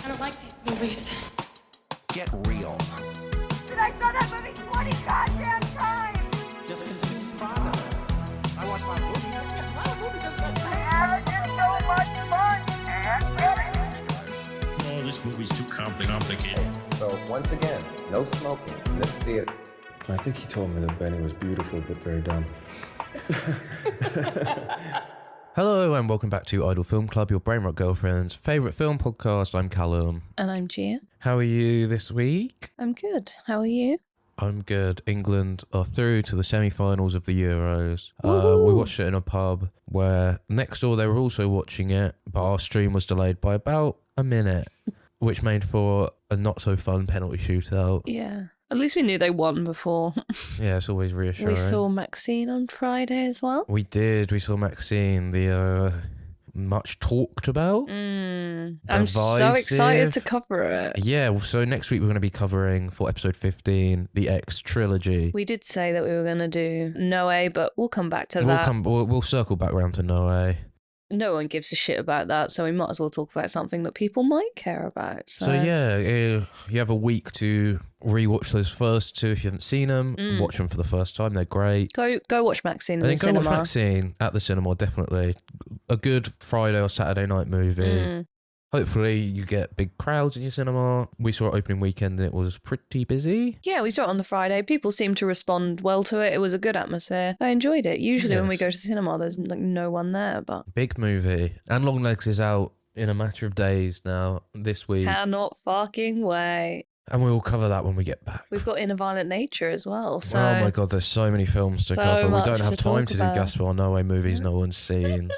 I don't like these movies. Get real. Dude, I saw that movie 20 goddamn times! Just consume product. I watch my movies. Having so much fun! And really? Oh, this movie's too complicated. So once again, no smoking in this theater. I think he told me that Benny was beautiful but very dumb. Hello and welcome back to Idle Film Club, your brain rot girlfriend's favourite film podcast. I'm Callum. And I'm Gia. How are you this week? I'm good. How are you? I'm good. England are through to the semi-finals of the Euros. Woohoo! We watched it in a pub where next door they were also watching it, but our stream was delayed by about a minute, which made for a not-so-fun penalty shootout. Yeah. At least we knew they won before. Yeah, it's always reassuring. We saw Maxine on Friday as well. We did. We saw Maxine, the much talked about. I'm so excited to cover it. Yeah, so next week we're going to be covering, for episode 15, the X trilogy. We did say that we were going to do Noé, but we'll come back to that. We'll circle back around to Noé. No one gives a shit about that, so we might as well talk about something that people might care about. So yeah, you have a week to rewatch those first two if you haven't seen them. Watch them for the first time; they're great. Go watch Maxine in And the then go cinema. watch Maxine at the cinema. Definitely a good Friday or Saturday night movie. Hopefully you get big crowds in your cinema. We saw it opening weekend and it was pretty busy. Yeah, we saw it on the Friday. People seemed to respond well to it. It was a good atmosphere. I enjoyed it. Usually when we Yes. go to the cinema, there's like no one there, but Big movie. And Longlegs is out in a matter of days now, this week. cannot fucking wait. And we'll cover that when we get back. We've got Inner Violent Nature as well. So Oh my god, there's so many films to so cover. We much don't have to time talk to do about. Gaspar Noé movies no one's seen.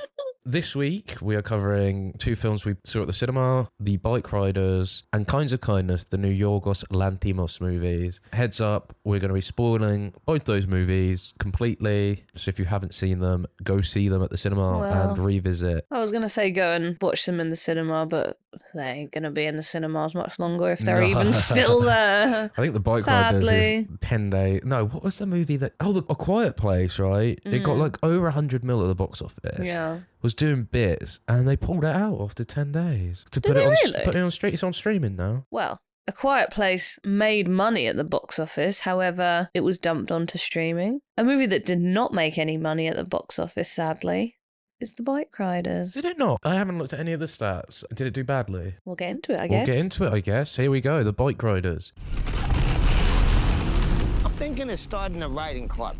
This week, we are covering two films we saw at the cinema, The Bike Riders and Kinds of Kindness, the new Yorgos Lanthimos movies. Heads up, we're going to be spoiling both those movies completely. So if you haven't seen them, go see them at the cinema Well, and revisit. I was going to say go and watch them in the cinema, but they ain't going to be in the cinemas much longer if they're No. even still there. I think The Bike Riders Sadly. is 10 day. No, what was the movie that... Oh, A Quiet Place, right? It got like over 100 mil at the box office. Yeah. Was doing bits and they pulled it out after 10 days to Did put they it on really? put it on street. It's on streaming now. Well, A Quiet Place made money at the box office. However, it was dumped onto streaming. A movie that did not make any money at the box office, sadly, is The Bike Riders. Did it not? I haven't looked at any of the stats. Did it do badly? We'll get into it, I We'll guess. get into it, I guess. Here we go. The Bike Riders. I'm thinking of starting a riding club.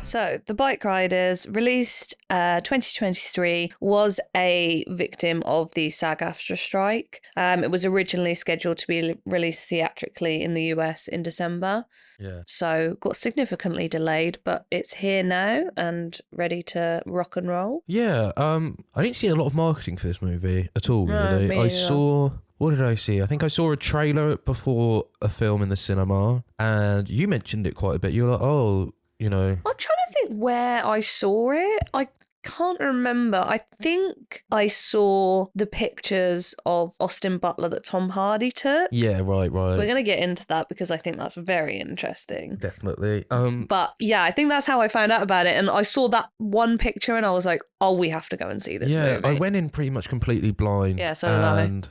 So, The Bike Riders, released 2023, was a victim of the SAG-AFTRA strike. It was originally scheduled to be released theatrically in the US in December, Yeah. so got significantly delayed, but it's here now and ready to rock and roll. Yeah. I didn't see a lot of marketing for this movie at all, No, really. me I neither. saw... What did I see? I think I saw a trailer before a film in the cinema and you mentioned it quite a bit. You were like, oh, you know... I'm trying to think where I saw it. I can't remember. I think I saw the pictures of Austin Butler that Tom Hardy took. Yeah, right. We're going to get into that because I think that's very interesting. Definitely. But yeah, I think that's how I found out about it. And I saw that one picture and I was like, oh, we have to go and see this movie. I went in pretty much completely blind. Yeah, so did I. And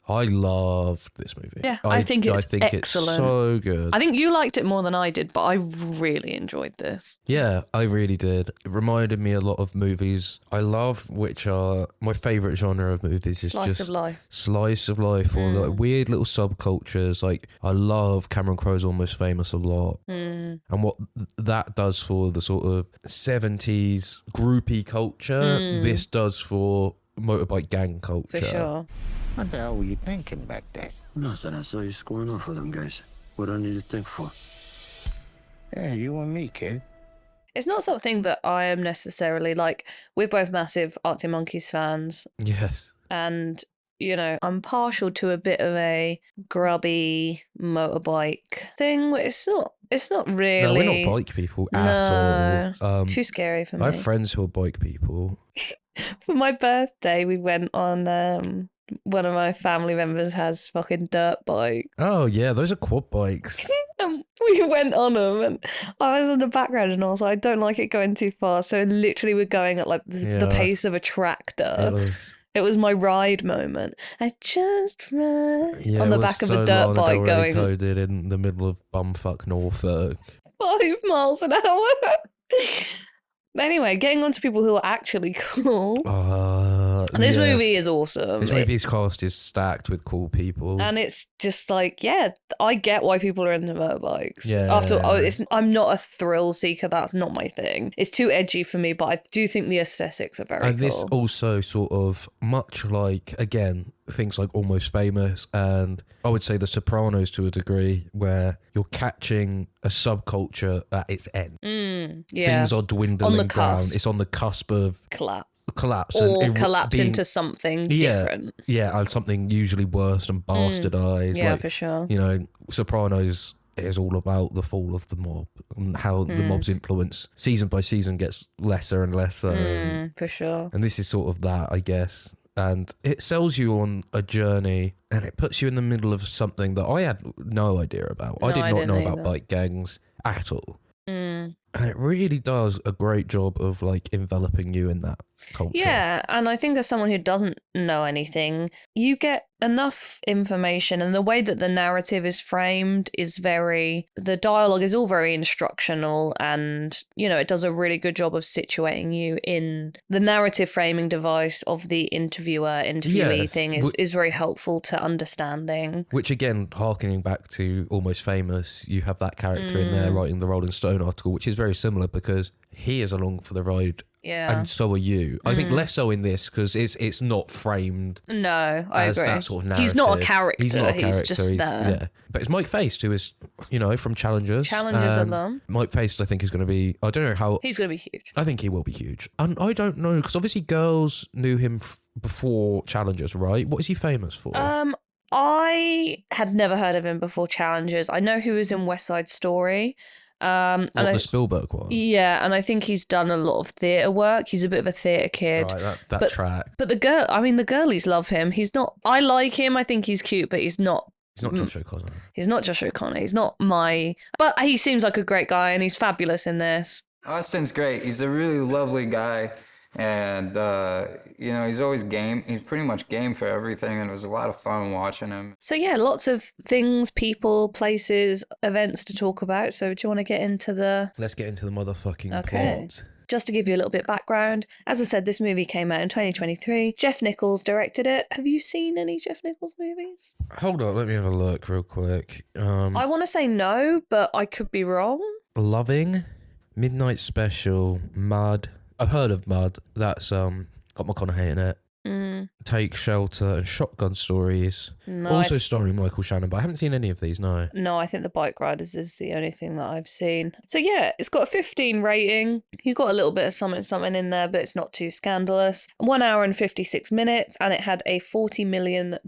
I loved this movie. Yeah, I think it's excellent. It's so good. I think you liked it more than I did, but I really enjoyed this. Yeah, I really did. It reminded me a lot of movies I love, which are my favourite genre of movies is Slice just of life. slice of life or like weird little subcultures. Like I love Cameron Crowe's Almost Famous a lot. And what that does for the sort of 70s groupie culture, this does for motorbike gang culture. For sure. What the hell were you thinking back then? Nothing. I saw you squaring off with them guys. What do I need to think for? Yeah, you and me, kid. It's not something that I am necessarily like. We're both massive Arctic Monkeys fans. Yes. And, you know, I'm partial to a bit of a grubby motorbike thing. But it's not really. No, we're not bike people at all. Too scary for me. I have friends who are bike people. For my birthday, we went on. One of my family members has fucking dirt bike. Oh yeah, those are quad bikes. And we went on them, and I was in the background, and I was like, I don't like it going too fast. So literally, we're going at like the Yeah. pace of a tractor. It was my ride moment. I just ride Yeah, on it the was back of so a dirt Lana Del bike Rey going coded in the middle of bumfuck Norfolk. 5 miles an hour. Anyway, getting on to people who are actually cool. This Yes. movie is awesome. This movie's cast is stacked with cool people. And it's just like, yeah, I get why people are into motorbikes. Yeah. I'm not a thrill seeker. That's not my thing. It's too edgy for me, but I do think the aesthetics are very And cool. this also sort of, much like, again, things like Almost Famous and I would say The Sopranos to a degree, where you're catching a subculture at its end. Yeah. Things are dwindling down. cusp. It's on the cusp of collapse. Or and collapse being- into something different. Yeah, and something usually worse and bastardized. Yeah, like, for sure. You know, Sopranos is all about the fall of the mob and how the mob's influence season by season gets lesser and lesser. For sure. And this is sort of that, I guess. And it sells you on a journey and it puts you in the middle of something that I had no idea about. I No, did I not didn't know about either. bike gangs at all. And it really does a great job of like enveloping you in that culture. Yeah, and I think as someone who doesn't know anything, you get enough information, and the way that the narrative is framed is the dialogue is all very instructional, and you know, it does a really good job of situating you in the narrative framing device of the interviewee Yes, thing is very helpful to understanding. Which again, harkening back to Almost Famous, you have that character in there writing the Rolling Stone article, which is very similar because he is along for the ride. Yeah. And so are you. I think less so in this because it's not framed No, I as agree. that sort of narrative. He's not a character. He's not a He's character. just there. Yeah. But it's Mike Faced who is, you know, from Challengers. Challengers are them. Mike Faced, I think, is going to be, I don't know how, He's going to be huge. I think he will be huge. And I don't know, because obviously girls knew him before Challengers, right? What is he famous for? I had never heard of him before Challengers. I know he was in West Side Story. The Spielberg one? Yeah, and I think he's done a lot of theatre work. He's a bit of a theatre kid. Right, that but, track. But the girlies love him. He's not, I like him. I think he's cute, but he's not. He's not Josh O'Connor. He's not Josh O'Connor. He's not but he seems like a great guy and he's fabulous in this. Austin's great. He's a really lovely guy. And, you know, he's always game. He's pretty much game for everything. And it was a lot of fun watching him. So, yeah, lots of things, people, places, events to talk about. So, do you want to get into Let's get into the motherfucking Okay. plot. Just to give you a little bit of background, as I said, this movie came out in 2023. Jeff Nichols directed it. Have you seen any Jeff Nichols movies? Hold on, let me have a look real quick. I want to say no, but I could be wrong. Loving, Midnight Special, Mud. I've heard of Mud. That's got McConaughey in it. Take Shelter and Shotgun Stories. No, Also starring Michael Shannon, but I haven't seen any of these, no. No, I think The Bike Riders is the only thing that I've seen. So yeah, it's got a 15 rating. You've got a little bit of something in there, but it's not too scandalous. 1 hour and 56 minutes, and it had a $40 million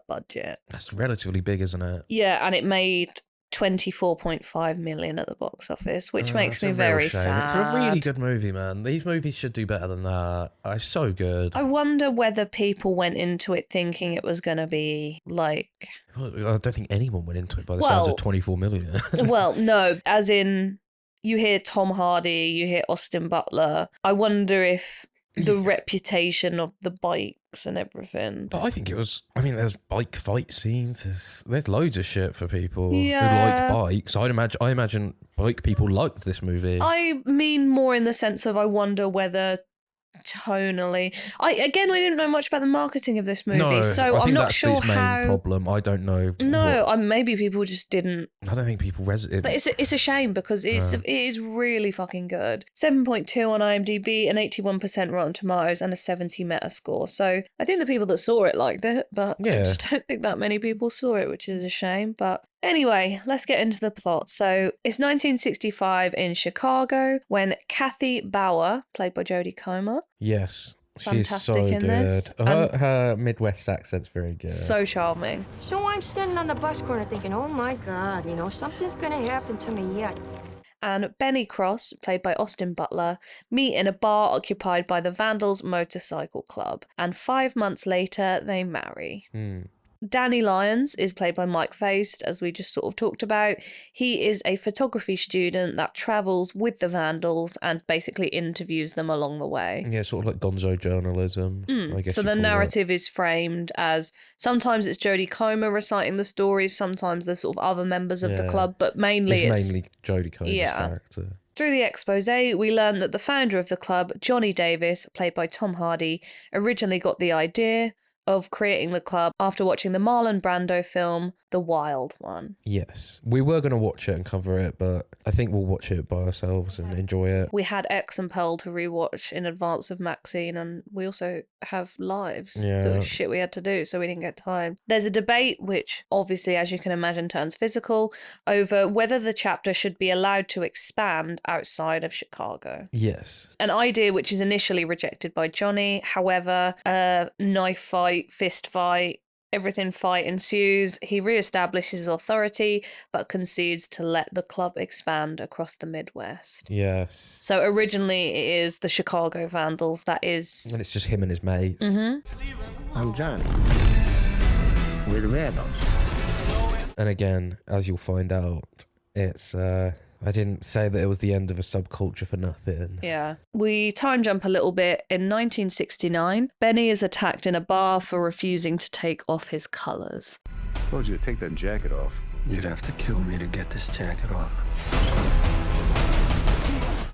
budget. That's relatively big, isn't it? Yeah, and it made 24.5 million at the box office, which makes It's me a real very shame. sad. It's a really good movie, man. These movies should do better than that. It's so good. I wonder whether people went into it thinking it was going to be like... I don't think anyone went into it by the Well- sounds of 24 million. Well, no, as in you hear Tom Hardy, you hear Austin Butler. I wonder if the reputation of the bikes and everything. But I think it was. I mean, there's bike fight scenes. There's loads of shit for people Yeah. who like bikes. I imagine bike people liked this movie. I mean more in the sense of I wonder whether tonally. I didn't know much about the marketing of this movie, no, so I I'm think not that's sure its main how. problem. I don't know. No, maybe people just didn't. I don't think people resonated. But it's a shame because it is really fucking good. 7.2 on IMDb, an 81% Rotten Tomatoes, and a 70 Metascore. So I think the people that saw it liked it, but I Yeah. just don't think that many people saw it, which is a shame. But anyway, let's get into the plot. So it's 1965 in Chicago when Kathy Bauer, played by Jodie Comer, Yes, she's so Fantastic in good. this. Her Midwest accent's very good. so charming. So I'm standing on the bus corner thinking, oh my God, you know, something's gonna happen to me yet. And Benny Cross, played by Austin Butler, meet in a bar occupied by the Vandals Motorcycle Club. And 5 months later, they marry. Danny Lyons is played by Mike Feist, as we just sort of talked about. He is a photography student that travels with the Vandals and basically interviews them along the way. Yeah, sort of like gonzo journalism, I guess. So the narrative is framed as sometimes it's Jodie Comer reciting the stories, sometimes there's sort of other members of the Yeah. club, but mainly it's mainly Jodie Comer's character. Through the expose, we learn that the founder of the club, Johnny Davis, played by Tom Hardy, originally got the idea of creating the club after watching the Marlon Brando film, The Wild One. Yes. We were going to watch it and cover it, but I think we'll watch it by ourselves and enjoy it. We had X and Pearl to rewatch in advance of Maxine, and we also have lives. Yeah. There was shit we had to do, so we didn't get time. There's a debate, which obviously, as you can imagine, turns physical, over whether the chapter should be allowed to expand outside of Chicago. Yes. An idea which is initially rejected by Johnny. However, a knife fight, fist fight, everything fight ensues. He reestablishes authority, but concedes to let the club expand across the Midwest. Yes. So originally it is the Chicago Vandals that is... And it's just him and his mates. I'm Johnny. We're the Vandals. And again, as you'll find out, it's I didn't say that it was the end of a subculture for nothing. Yeah. We time jump a little bit. In 1969, Benny is attacked in a bar for refusing to take off his colours. Told you to take that jacket off. You'd have to kill me to get this jacket off.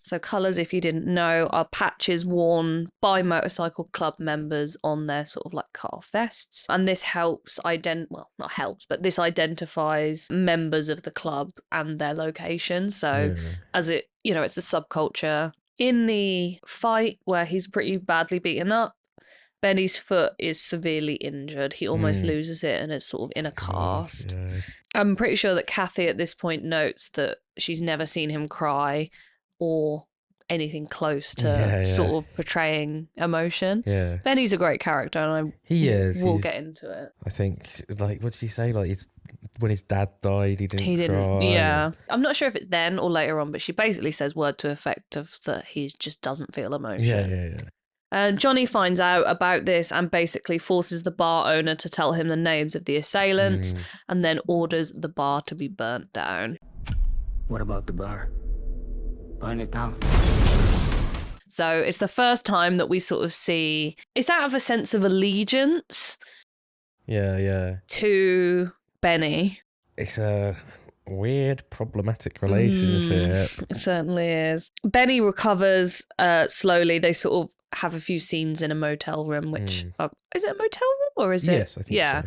So colours, if you didn't know, are patches worn by motorcycle club members on their sort of like cut-off vests. And this helps well, not helps, but this identifies members of the club and their location. So as it, it's a subculture. In the fight where he's pretty badly beaten up, Benny's foot is severely injured. He almost loses it and it's sort of in a cast. Yeah. I'm pretty sure that Kathy at this point notes that she's never seen him cry or anything close to sort of portraying emotion. Yeah. Benny's a great character, and we'll get into it. I think, like, what did he say? Like, when his dad died, he didn't cry. Yeah. I'm not sure if it's then or later on, but she basically says word to effect of that he just doesn't feel emotion. Yeah. And Johnny finds out about this and basically forces the bar owner to tell him the names of the assailants and then orders the bar to be burnt down. What about the bar? Burn it down. So it's the first time that we sort of see, it's out of a sense of allegiance to Benny. It's a weird, problematic relationship. It certainly is. Benny recovers slowly. They sort of have a few scenes in a motel room, which is it a motel room or is it? Yes, I think so.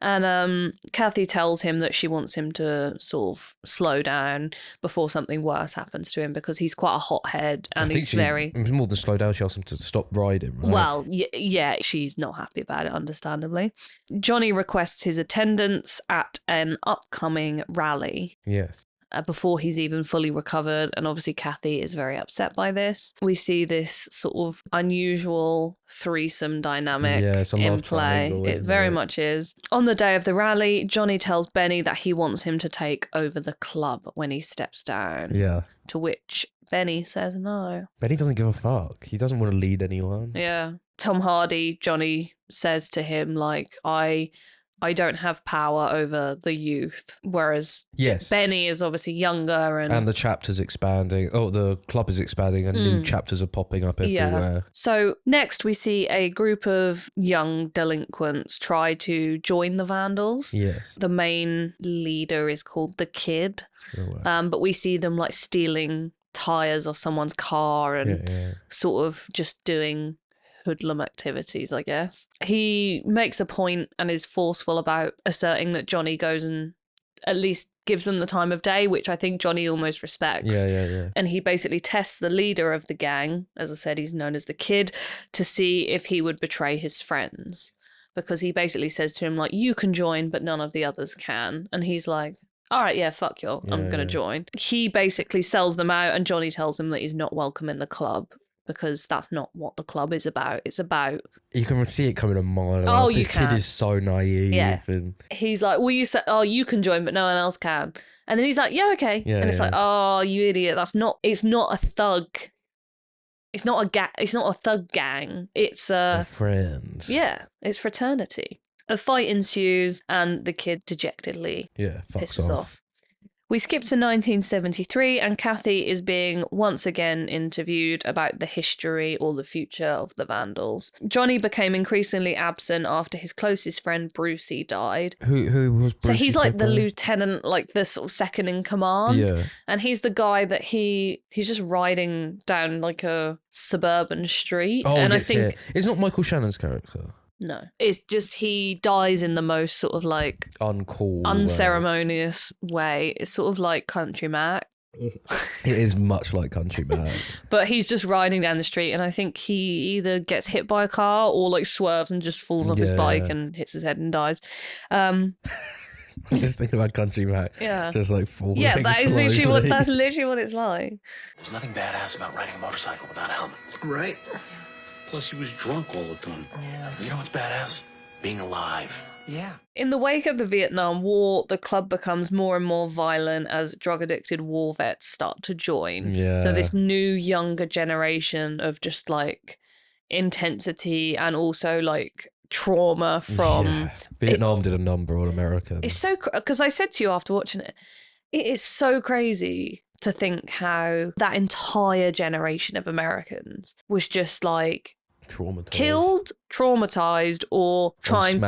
And Kathy tells him that she wants him to sort of slow down before something worse happens to him because he's quite a hothead and he's very... More than slow down, she asked him to stop riding, right? Well, yeah, she's not happy about it, understandably. Johnny requests his attendance at an upcoming rally. Yes. Before he's even fully recovered, and obviously Kathy is very upset by this. We see this sort of unusual threesome dynamic in play. It very much is. On the day of the rally, Johnny tells Benny that he wants him to take over the club when he steps down. Yeah. To which Benny says no. Benny doesn't give a fuck. He doesn't want to lead anyone. Yeah. Tom Hardy, Johnny says to him, like, I don't have power over the youth, whereas Benny is obviously younger and the chapter's expanding. Oh, the club is expanding and new chapters are popping up everywhere. Yeah. So next we see a group of young delinquents try to join the Vandals. Yes. The main leader is called the Kid, but we see them like stealing tires off someone's car and sort of just doing hoodlum activities, I guess. He makes a point and is forceful about asserting that Johnny goes and at least gives them the time of day, which I think Johnny almost respects. Yeah. And he basically tests the leader of the gang, as I said, he's known as the Kid, to see if he would betray his friends. Because he basically says to him, like, you can join, but none of the others can. And he's like, all right, yeah, fuck you, I'm going to join. He basically sells them out, and Johnny tells him that he's not welcome in the club. Because that's not what the club is about. It's about... You can see it coming a mile off. This kid is so naive. Yeah. And... He's like, well, you said, you can join, but no one else can. And then he's like, yeah, okay. Yeah, and it's like, oh, you idiot. It's not a thug. It's not a thug gang. It's friends. Yeah, it's fraternity. A fight ensues, and the kid dejectedly Yeah, fucks pisses off. off. We skip to 1973, and Kathy is being once again interviewed about the history or the future of the Vandals. Johnny became increasingly absent after his closest friend Brucey died. Who was So Brucey he's like the played by? lieutenant, like the sort of second in command. Yeah. And he's the guy that he's just riding down like a suburban street. Oh, and I yes, think yeah. It's not Michael Shannon's character. no, it's just he dies in the most sort of like Uncool. way. unceremonious way. It's sort of like Country Mac. It is much like Country Man. But he's just riding down the street, and I think he either gets hit by a car or like swerves and just falls off his Yeah. bike and hits his head and dies. I'm just thinking about Country Man. Yeah. Just like falling. Yeah, that's literally slowly. what it's like. There's nothing badass about riding a motorcycle without a helmet. Right. Plus, he was drunk all the time. Yeah. You know what's badass? Being alive. Yeah. In the wake of the Vietnam War, the club becomes more and more violent as drug-addicted war vets start to join. Yeah. So this new younger generation of just like intensity and also like trauma from Yeah. Vietnam did a number on Americans. It's so because I said to you after watching it, it is so crazy to think how that entire generation of Americans was just like Traumatized. killed, traumatized, or trying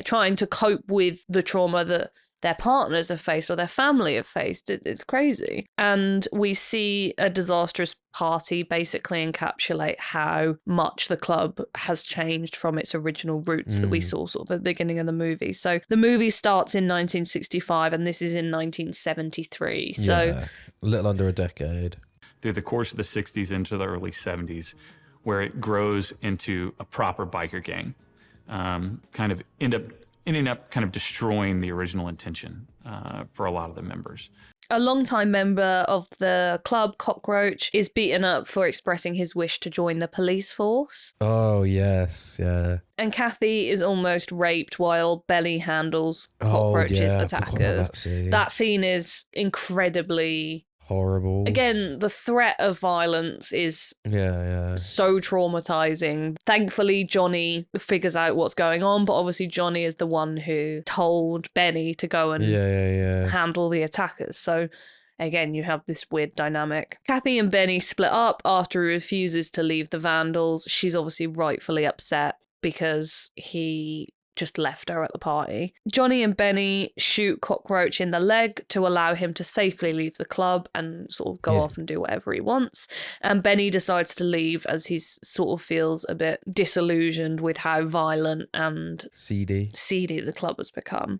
trying to cope with the trauma that their partners have faced or their family have faced. It's crazy. And we see a disastrous party basically encapsulate how much the club has changed from its original roots that we saw sort of at the beginning of the movie. So the movie starts in 1965 and this is in 1973. So Yeah. A little under a decade. Through the course of the 60s into the early 70s, where it grows into a proper biker gang, kind of ending up kind of destroying the original intention for a lot of the members. a longtime member of the club, Cockroach, is beaten up for expressing his wish to join the police force. Oh, yes, yeah. And Kathy is almost raped while Belly handles Oh, Cockroach's yeah, I forgot about attackers. that scene. That scene is incredibly... Horrible. Again, the threat of violence is Yeah. so traumatizing. Thankfully, Johnny figures out what's going on, but obviously Johnny is the one who told Benny to go and Yeah. handle the attackers. So again, you have this weird dynamic. Kathy and Benny split up after he refuses to leave the Vandals. She's obviously rightfully upset because he just left her at the party. Johnny and Benny shoot Cockroach in the leg to allow him to safely leave the club and sort of go off and do whatever he wants. And Benny decides to leave as he sort of feels a bit disillusioned with how violent and seedy the club has become.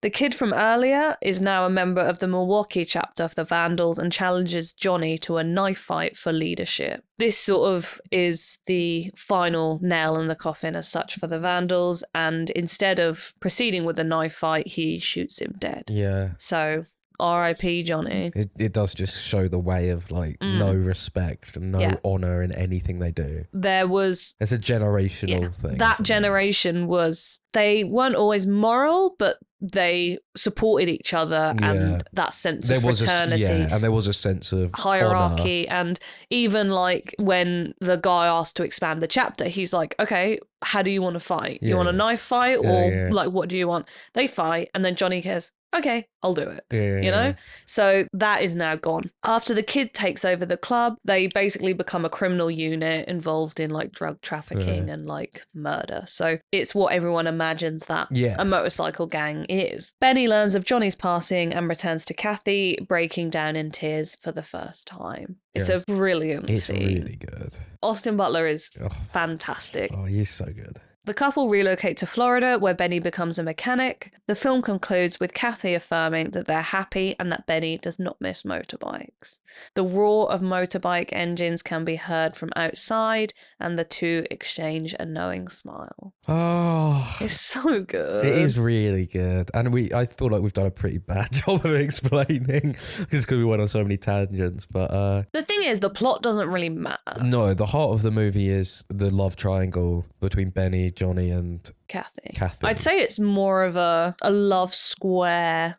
The kid from earlier is now a member of the Milwaukee chapter of the Vandals and challenges Johnny to a knife fight for leadership. This sort of is the final nail in the coffin as such for the Vandals, and instead of proceeding with the knife fight, he shoots him dead. Yeah. So, R.I.P. Johnny. It does just show the way of like no respect and no honor in anything they do. There was... It's a generational thing. That generation was... They weren't always moral, but they supported each other and that sense of fraternity. And there was a sense of hierarchy. And even like when the guy asked to expand the chapter, he's like, okay, how do you want to fight? You want a knife fight or like what do you want? They fight and then Johnny cares, okay, I'll do it. You know? So that is now gone. After the kid takes over the club, they basically become a criminal unit involved in like drug trafficking and like murder. So it's what everyone imagines that a motorcycle gang is. Benny learns of Johnny's passing and returns to Kathy, breaking down in tears for the first time. It's a brilliant scene. It's really good. Austin Butler is fantastic. Oh, he's so good. The couple relocate to Florida, where Benny becomes a mechanic. The film concludes with Kathy affirming that they're happy and that Benny does not miss motorbikes. The roar of motorbike engines can be heard from outside, and the two exchange a knowing smile. Oh, it's so good. It is really good. And I feel like we've done a pretty bad job of explaining just because we went on so many tangents. But the thing is, the plot doesn't really matter. No, the heart of the movie is the love triangle between Benny, Johnny, and Kathy. I'd say it's more of a love square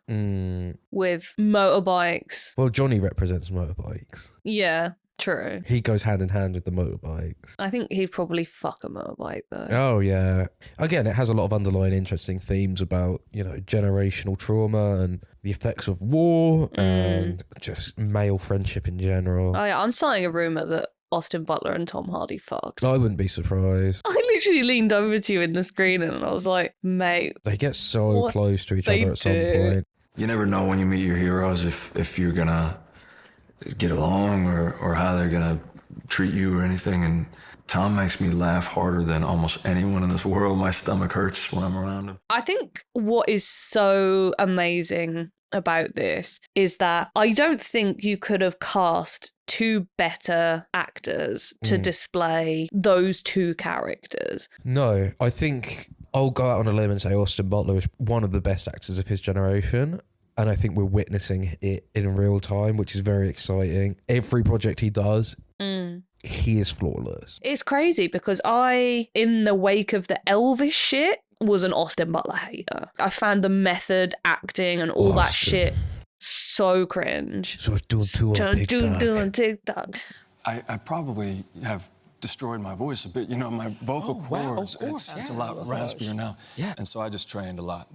with motorbikes. Well, Johnny represents motorbikes. Yeah. True. He goes hand in hand with the motorbikes. I think he'd probably fuck a motorbike though. Oh yeah. Again, it has a lot of underlying interesting themes about, generational trauma and the effects of war and just male friendship in general. Oh yeah, I'm starting a rumor that Austin Butler and Tom Hardy fucked. I wouldn't be surprised. I literally leaned over to you in the screening and I was like, mate. They get so close to each They other at some do. point. You never know when you meet your heroes if you're gonna get along or how they're gonna treat you or anything. And Tom makes me laugh harder than almost anyone in this world. My stomach hurts when I'm around him. I think what is so amazing about this is that I don't think you could have cast two better actors to display those two characters. No, I think I'll go out on a limb and say Austin Butler is one of the best actors of his generation. And I think we're witnessing it in real time, which is very exciting. Every project he does, he is flawless. It's crazy because I, in the wake of the Elvis shit, was an Austin Butler hater. I found the method acting and all that shit so cringe. So doing two on TikTok. Doing TikTok. I probably have destroyed my voice a bit. My vocal cords, it's a lot raspier now. Yeah. And so I just trained a lot,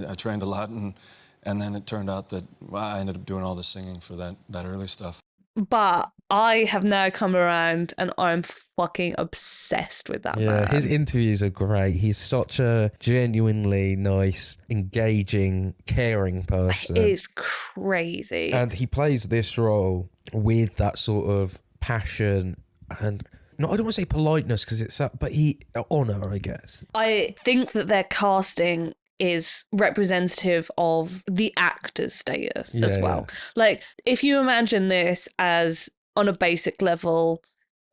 I trained a lot and then it turned out that I ended up doing all the singing for that early stuff. But I have now come around and I'm fucking obsessed with that man. His interviews are great. He's such a genuinely nice, engaging, caring person. It's crazy. And he plays this role with that sort of passion and, no, I don't want to say politeness because it's that, but honor, I guess. I think that their casting is representative of the actor's status as well. Yeah. Like, if you imagine this as, on a basic level,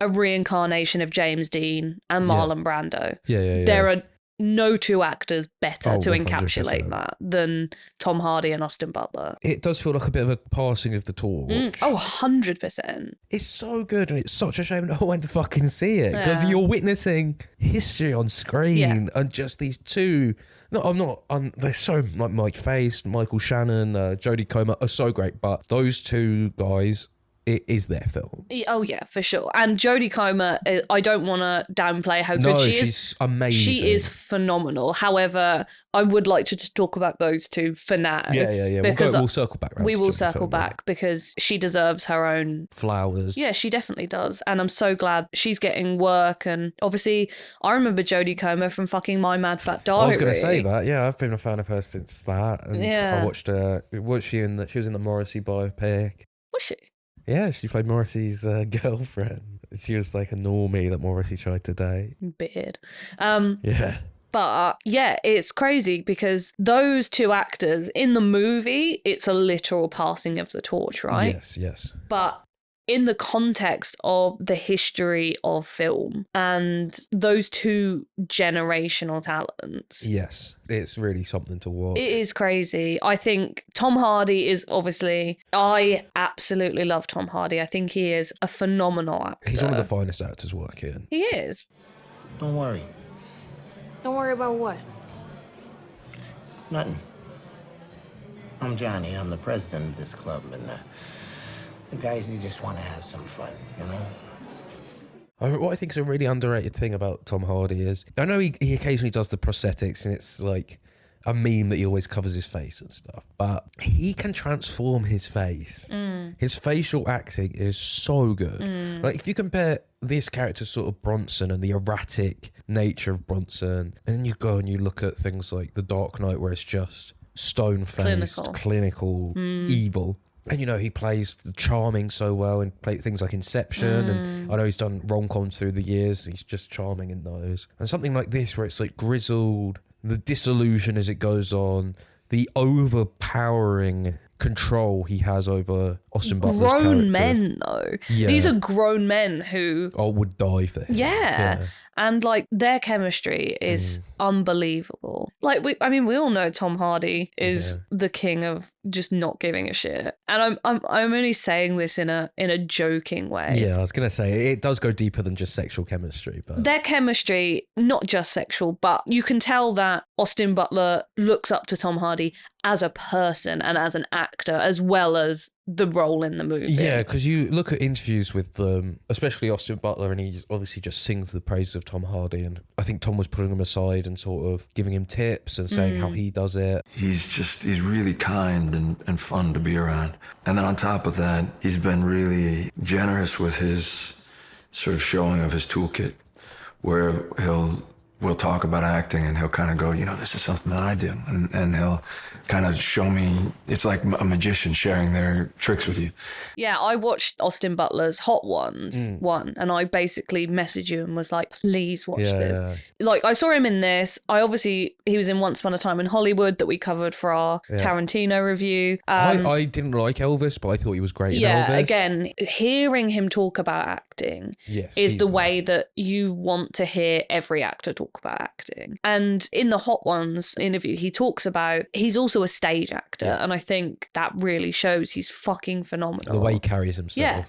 a reincarnation of James Dean and Marlon Brando, there are no two actors better to 100%. encapsulate that than Tom Hardy and Austin Butler. It does feel like a bit of a passing of the torch. 100%. It's so good, and it's such a shame no one to fucking see it because Yeah. you're witnessing history on screen and just these two. No, I'm not. They're so like Mike Face, Michael Shannon, Jodie Comer are so great, but those two guys, it is their film. Oh yeah, for sure. And Jodie Comer, I don't want to downplay how No, good she she's is. amazing. She is phenomenal. However, I would like to just talk about those two for now. Yeah. Because We'll circle back. we will to Jodie circle Comer. back because she deserves her own. Flowers. Yeah, she definitely does. And I'm so glad she's getting work. And obviously, I remember Jodie Comer from fucking My Mad Fat Diary. I was going to say that. Yeah, I've been a fan of her since that. And Yeah. I watched her. She was in the Morrissey biopic. Was she? Yeah, she played Morrissey's girlfriend. She was like a normie that Morrissey tried to date. Beard. Yeah. But yeah, it's crazy because those two actors in the movie, it's a literal passing of the torch, right? Yes. But in the context of the history of film and those two generational talents. Yes. It's really something to watch. It is crazy. I think Tom Hardy is obviously, I absolutely love Tom Hardy. I think he is a phenomenal actor. He's one of the finest actors working. He is. Don't worry. Don't worry about what? Nothing. I'm Johnny. I'm the president of this club, and the guys, they just want to have some fun, What I think is a really underrated thing about Tom Hardy is, I know he occasionally does the prosthetics and it's like a meme that he always covers his face and stuff, but he can transform his face. His facial acting is so good. Like if you compare this character sort of Bronson and the erratic nature of Bronson, and then you go and you look at things like The Dark Knight where it's just stone-faced, clinical evil. And, he plays the charming so well and play things like Inception. And I know he's done rom-coms through the years. He's just charming in those. And something like this where it's like grizzled, the disillusion as it goes on, the overpowering control he has over Austin Butler's character. Grown men, though. Yeah. These are grown men who... would die for him. Yeah. And like their chemistry is unbelievable. Like we all know Tom Hardy is the king of just not giving a shit. And I'm only saying this in a joking way. Yeah, I was gonna say it does go deeper than just sexual chemistry, but Their chemistry, not just sexual, but you can tell that Austin Butler looks up to Tom Hardy as a person and as an actor, as well as the role in the movie. Yeah, because you look at interviews with them, especially Austin Butler, and he obviously just sings the praises of Tom Hardy. And I think Tom was putting him aside and sort of giving him tips and saying how he does it. He's really kind and fun to be around. And then on top of that, he's been really generous with his sort of showing of his toolkit, where we'll talk about acting and he'll kind of go, this is something that I do. And he'll kind of show me, it's like a magician sharing their tricks with you. Yeah, I watched Austin Butler's Hot Ones one, and I basically messaged you and was like, please watch this. Like, I saw him in this. He was in Once Upon a Time in Hollywood that we covered for our Tarantino review. I didn't like Elvis, but I thought he was great in Elvis. Yeah, again, hearing him talk about acting is the way that you want to hear every actor talk about acting. And in the Hot Ones interview, he talks about he's also a stage actor, and I think that really shows he's fucking phenomenal. The way he carries himself. Yeah.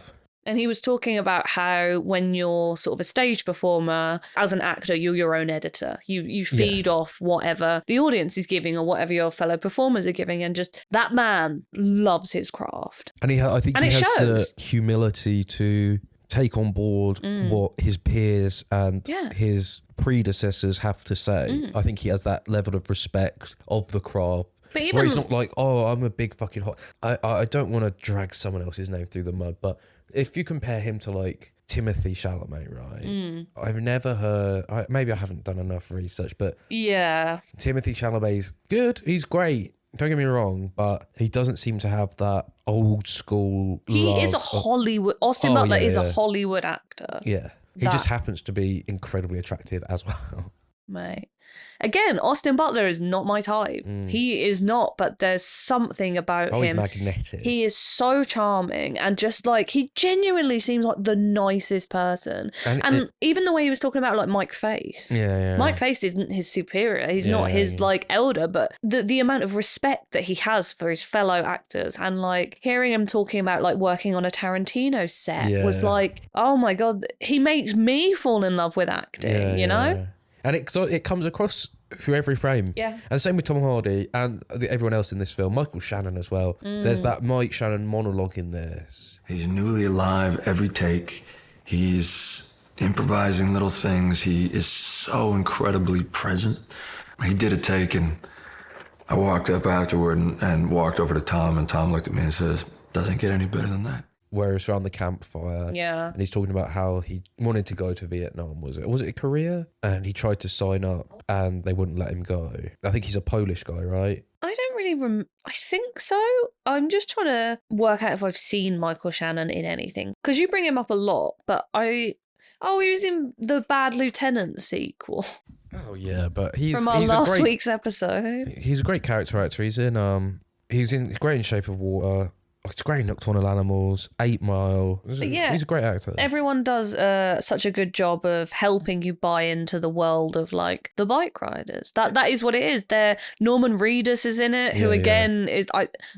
And he was talking about how when you're sort of a stage performer, as an actor, you're your own editor. You feed off whatever the audience is giving or whatever your fellow performers are giving. And just that man loves his craft. And I think he has shows. the humility to take on board what his peers and his predecessors have to say. I think he has that level of respect of the craft. But even, where he's not like, oh, I'm a big fucking hot... I don't want to drag someone else's name through the mud, but if you compare him to like Timothy Chalamet, right? I've never heard... maybe I haven't done enough research, but... Yeah. Timothy Chalamet's good. He's great. Don't get me wrong, but he doesn't seem to have that old school He is a Hollywood... Austin Butler is a Hollywood actor. Yeah. He just happens to be incredibly attractive as well. Mate. Again, Austin Butler is not my type. He is not, but there's something about him. He's magnetic. He is so charming, and just like, he genuinely seems like the nicest person. And even the way he was talking about like Mike Face. Mike Face isn't his superior. He's not his like elder, but the amount of respect that he has for his fellow actors, and like hearing him talking about like working on a Tarantino set was like, oh my God, he makes me fall in love with acting, you know? And it comes across through every frame. Yeah. And same with Tom Hardy and everyone else in this film. Michael Shannon as well. There's that Mike Shannon monologue in this. He's newly alive every take. He's improvising little things. He is so incredibly present. He did a take, and I walked up afterward and walked over to Tom, and Tom looked at me and says, doesn't get any better than that. Whereas around the campfire, and he's talking about how he wanted to go to Vietnam. Was it Korea? And he tried to sign up, and they wouldn't let him go. I think he's a Polish guy, right? I don't really I think so. I'm just trying to work out if I've seen Michael Shannon in anything, because you bring him up a lot. But he was in the Bad Lieutenant sequel. Oh yeah, but he's from our last week's episode. He's a great character actor. He's great in Shape of Water. It's great in Nocturnal Animals, 8 Mile. He's a great actor. Everyone does such a good job of helping you buy into the world of like the bike riders. That is what it is. Norman Reedus is in it, who again is.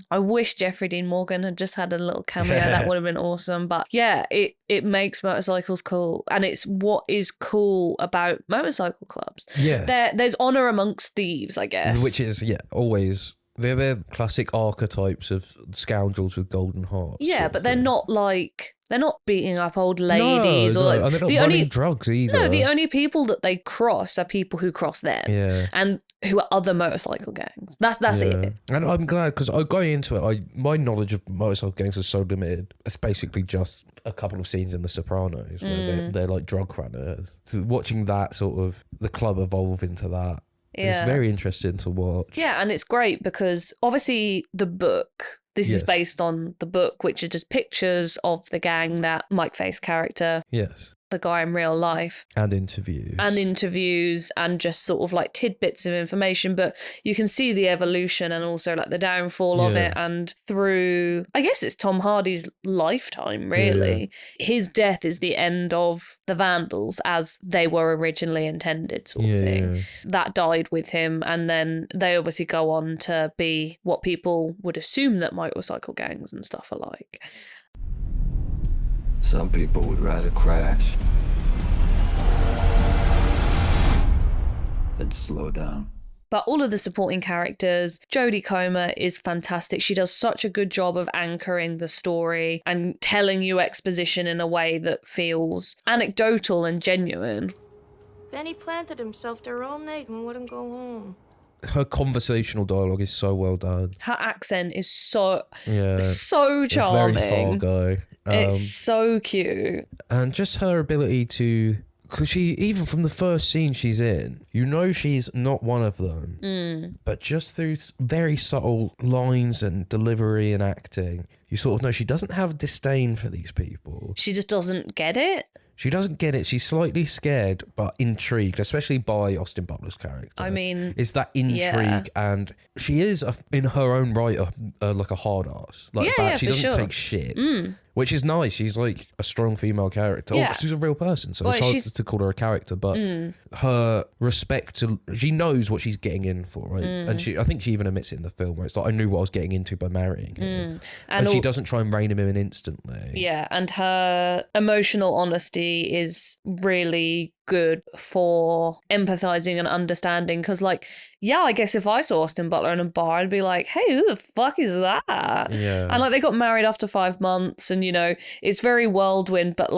I wish Jeffrey Dean Morgan had just had a little cameo. That would have been awesome. But yeah, it makes motorcycles cool, and it's what is cool about motorcycle clubs. Yeah, there's honor amongst thieves, I guess. Which is always. They're classic archetypes of scoundrels with golden hearts. Yeah, but they're not beating up old ladies or and they're not running drugs either. No, the only people that they cross are people who cross them. Yeah. And who are other motorcycle gangs. That's it. And I'm glad, because going into it, my knowledge of motorcycle gangs is so limited. It's basically just a couple of scenes in The Sopranos where they're like drug runners. So watching that sort of the club evolve into that. Yeah. It's very interesting to watch. Yeah, and it's great because obviously the book, this is based on the book, which are just pictures of the gang that Mike Face character. Yes. The guy in real life. And interviews. And just sort of like tidbits of information. But you can see the evolution and also like the downfall of it. And through, I guess it's Tom Hardy's lifetime, really. Yeah. His death is the end of the Vandals as they were originally intended, sort of thing. Yeah. That died with him. And then they obviously go on to be what people would assume that motorcycle gangs and stuff are like. Some people would rather crash than slow down. But all of the supporting characters, Jodie Comer is fantastic. She does such a good job of anchoring the story and telling you exposition in a way that feels anecdotal and genuine. Benny planted himself there all night and wouldn't go home. Her conversational dialogue is so well done. Her accent is so Very charming. Fargo. It's so cute. And just her ability to, because she, even from the first scene she's in, you know she's not one of them. But just through very subtle lines and delivery and acting, you sort of know she doesn't have disdain for these people. She just doesn't get it. She doesn't get it. She's slightly scared, but intrigued, especially by Austin Butler's character. I mean, it's that intrigue, and she is, in her own right, like a hard ass. Like, she doesn't take shit, which is nice. She's like a strong female character. Yeah. 'Cause she's a real person, so Well, it's hard she's- to call her a character. But her respect to, she knows what she's getting in for, right? And I think she even admits it in the film, where it's like, I knew what I was getting into by marrying him, and she doesn't try and rein him in instantly. Yeah, and her emotional honesty is really good for empathizing and understanding, because I guess if I saw Austin Butler in a bar, I'd be like, hey, who the fuck is that? Yeah. And they got married after 5 months, and it's very whirlwind, but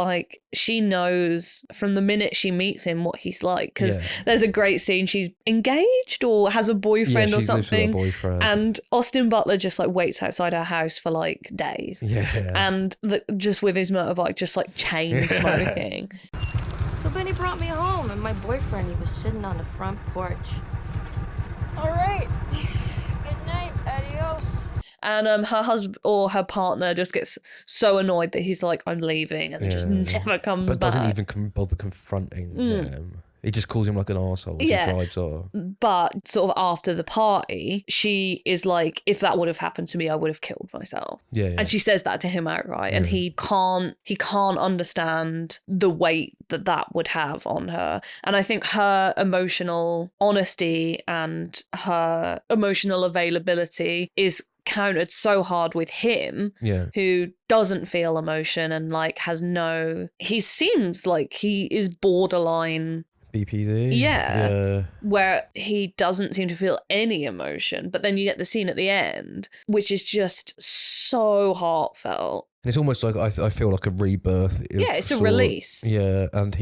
she knows from the minute she meets him what he's like, because there's a great scene, she's engaged or has a boyfriend or she lives with her something, boyfriend. and Austin Butler just waits outside her house for days, and just with his motorbike just chain smoking. So Benny brought me home, and my boyfriend, he was sitting on the front porch. All right. Good night. Adios. And her husband or her partner just gets so annoyed that he's like, I'm leaving, and it just never comes But back. doesn't even bother confronting him. He just calls him like an arsehole as he drives off. But sort of after the party, she is like, if that would have happened to me, I would have killed myself. Yeah. And she says that to him outright, and he can't understand the weight that would have on her. And I think her emotional honesty and her emotional availability is countered so hard with him, who doesn't feel emotion and he seems like he is borderline BPD? Yeah. Where he doesn't seem to feel any emotion. But then you get the scene at the end, which is just so heartfelt. It's almost like I feel like a rebirth. It's a release. Yeah, and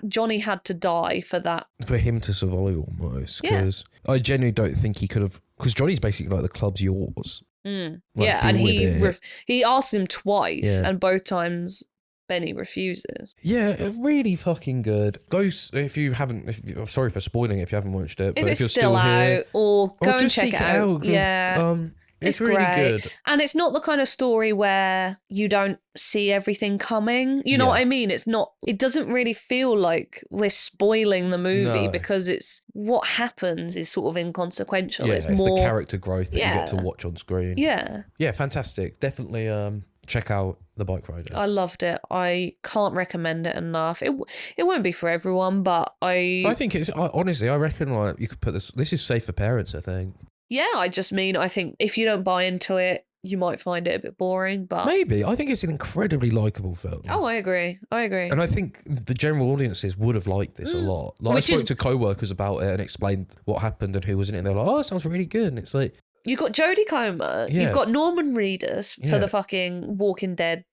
Johnny had to die for that. For him to survive almost. Because I genuinely don't think he could have, because Johnny's basically like, the club's yours. And deal with he asked him twice, and both times Benny refuses. Yeah, really fucking good. Go, sorry for spoiling it if you haven't watched it. If but it's if you're still out, here, or go and just check seek it out. Yeah. It's really great. good. And it's not the kind of story where you don't see everything coming. You know what I mean? It doesn't really feel like we're spoiling the movie, because it's what happens is sort of inconsequential. Yeah, it's the more character growth that you get to watch on screen. Yeah. Yeah, fantastic. Definitely check out The Bike Riders. I loved it. I can't recommend it enough. It won't be for everyone, but I think it's, honestly, I reckon you could put this is safe for parents, I think. Yeah, I think if you don't buy into it, you might find it a bit boring, but maybe. I think it's an incredibly likable film. Oh, I agree. And I think the general audiences would have liked this a lot. I spoke to co-workers about it and explained what happened and who was in it, and they're like, oh, it sounds really good. And it's like, you've got Jodie Comer, you've got Norman Reedus for the fucking Walking Dead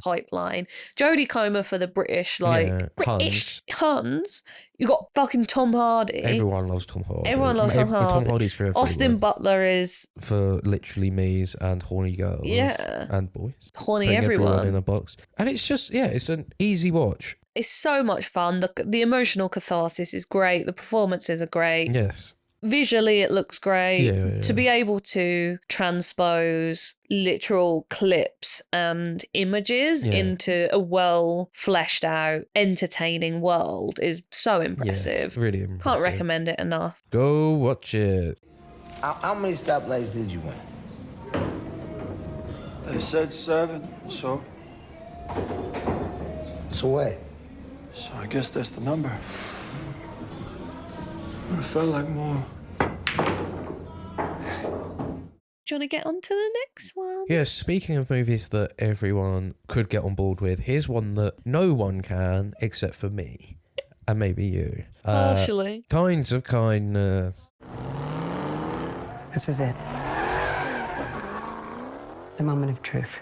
pipeline, Jodie Comer for the British Huns. You got fucking Tom Hardy. Everyone loves Tom Hardy. Tom Hardy's for everyone. Austin Butler is for literally me's and horny girls. Yeah. And boys. Horny Putting everyone in a box. And it's just, it's an easy watch. It's so much fun. The emotional catharsis is great. The performances are great. Yes. Visually, it looks great. To be able to transpose literal clips and images into a well fleshed out, entertaining world is so impressive. Really impressive. Can't recommend it enough. Go watch it. How many stoplights did you win? They said 7, so. So what? So I guess that's the number. But it felt like more. Do you want to get on to the next one? Yeah, speaking of movies that everyone could get on board with, here's one that no one can except for me. And maybe you. Partially. Kinds of Kindness. This is it. The moment of truth.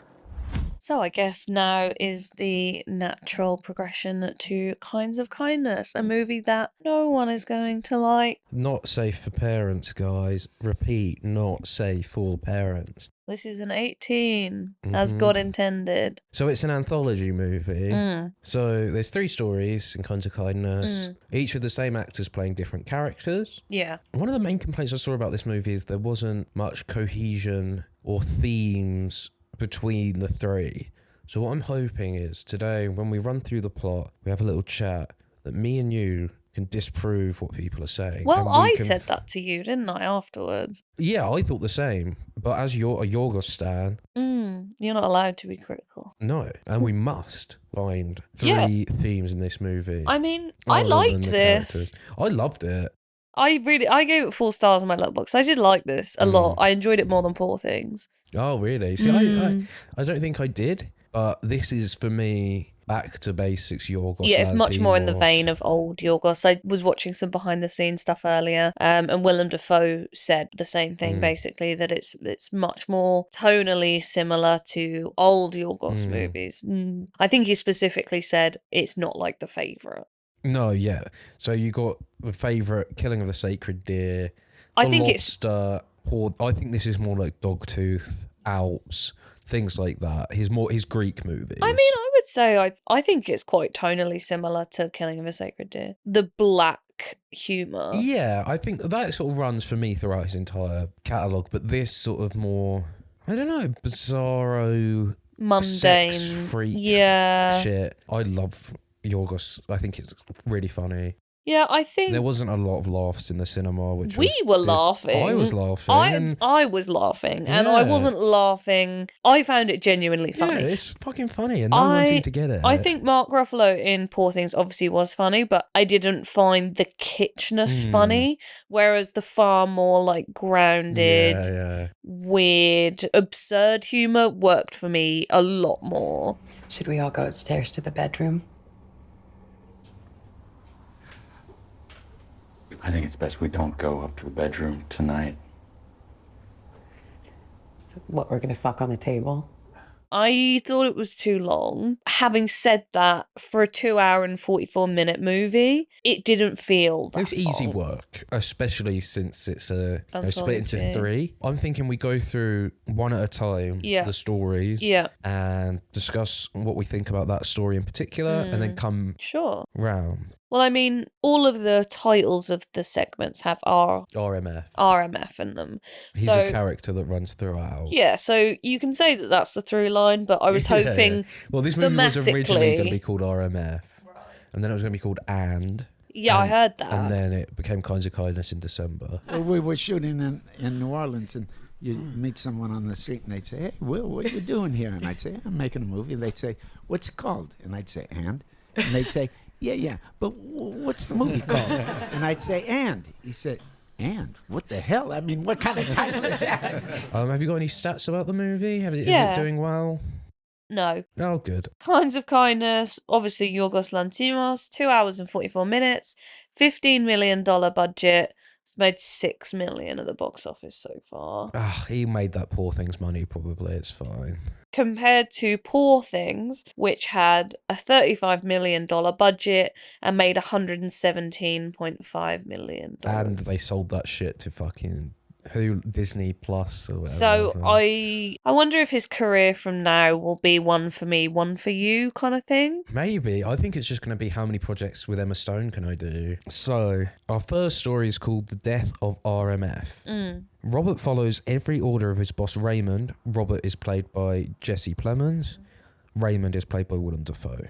So I guess now is the natural progression to Kinds of Kindness, a movie that no one is going to like. Not safe for parents, guys. Repeat, not safe for parents. This is an 18, as God intended. So it's an anthology movie. So there's 3 stories in Kinds of Kindness, each with the same actors playing different characters. Yeah. One of the main complaints I saw about this movie is there wasn't much cohesion or themes between the 3. So what I'm hoping is today, when we run through the plot, we have a little chat that me and you can disprove what people are saying. Well, and we I can said that to you, didn't I, afterwards? Yeah, I thought the same. But as you're a Yorgos stan, You're not allowed to be critical. no. And we must find 3 themes in this movie. I mean, I other than liked the this. characters. I loved it. I gave it 4 stars on my letterbox. I did like this a lot. I enjoyed it more than Poor Things. Oh, really? See, I don't think I did. But this is, for me, back to basics Yorgos. Yeah, it's much more in the Lanthimos. vein of old Yorgos. I was watching some behind the scenes stuff earlier, and Willem Dafoe said the same thing, basically, that it's much more tonally similar to old Yorgos movies. I think he specifically said it's not like The Favourite. No, yeah. So you got The Favourite, Killing of the Sacred Deer, I The think Lobster, I think this is more like Dogtooth, Alps, things like that. His Greek movies. I mean, I would say I think it's quite tonally similar to Killing of a Sacred Deer. The black humour. Yeah, I think that sort of runs for me throughout his entire catalogue, but this sort of more, I don't know, bizarro, Mundane. sex freak shit. I love Yorgos. I think it's really funny. Yeah, I think There wasn't a lot of laughs in the cinema, which we were laughing. I was laughing. I was laughing, and I Yeah. wasn't laughing. I found it genuinely funny. Yeah, it's fucking funny, and no one seemed to get it. I think Mark Ruffalo in Poor Things obviously was funny, but I didn't find the kitschness funny, whereas the far more like grounded, weird, absurd humour worked for me a lot more. Should we all go upstairs to the bedroom? I think it's best we don't go up to the bedroom tonight. So what, we're gonna fuck on the table? I thought it was too long. Having said that, for a 2-hour and 44-minute movie, it didn't feel that It's easy long. work, especially since it's split into Anthology. 3. I'm thinking we go through one at a time, Yeah. the stories, Yeah. and discuss what we think about that story in particular, and then come Sure. round. Well, I mean, all of the titles of the segments have RMF in them. He's so, a character that runs throughout. Yeah, so you can say that that's the through line, but I was Yeah, hoping yeah. Well, this movie was originally going to be thematically- called RMF, and then it was going to be called And. Yeah, I heard that. And then it became Kinds of Kindness in December. We were shooting in New Orleans, and you meet someone on the street, and they'd say, "Hey, Will, what are you doing here?" And I'd say, "I'm making a movie." And they'd say, "What's it called?" And I'd say, "And?" And they'd say, "Yeah, but what's the movie called?" And I'd say, "And." He said, "And? What the hell? I mean, what kind of title is that?" Have you got any stats about the movie? Is Yeah. it doing well? No. Oh, good. Kinds of Kindness, obviously Yorgos Lanthimos, 2 hours and 44 minutes, $15 million budget. It's made $6 million at the box office so far. He made that Poor Things money, probably. It's fine. Compared to Poor Things, which had a $35 million budget and made $117.5 million. And they sold that shit to fucking Disney Plus or whatever. So I wonder if his career from now will be one for me, one for you kind of thing. Maybe. I think it's just going to be how many projects with Emma Stone can I do. So our first story is called The Death of RMF. Robert follows every order of his boss Raymond. Robert is played by Jesse Plemons. Raymond is played by Willem Dafoe.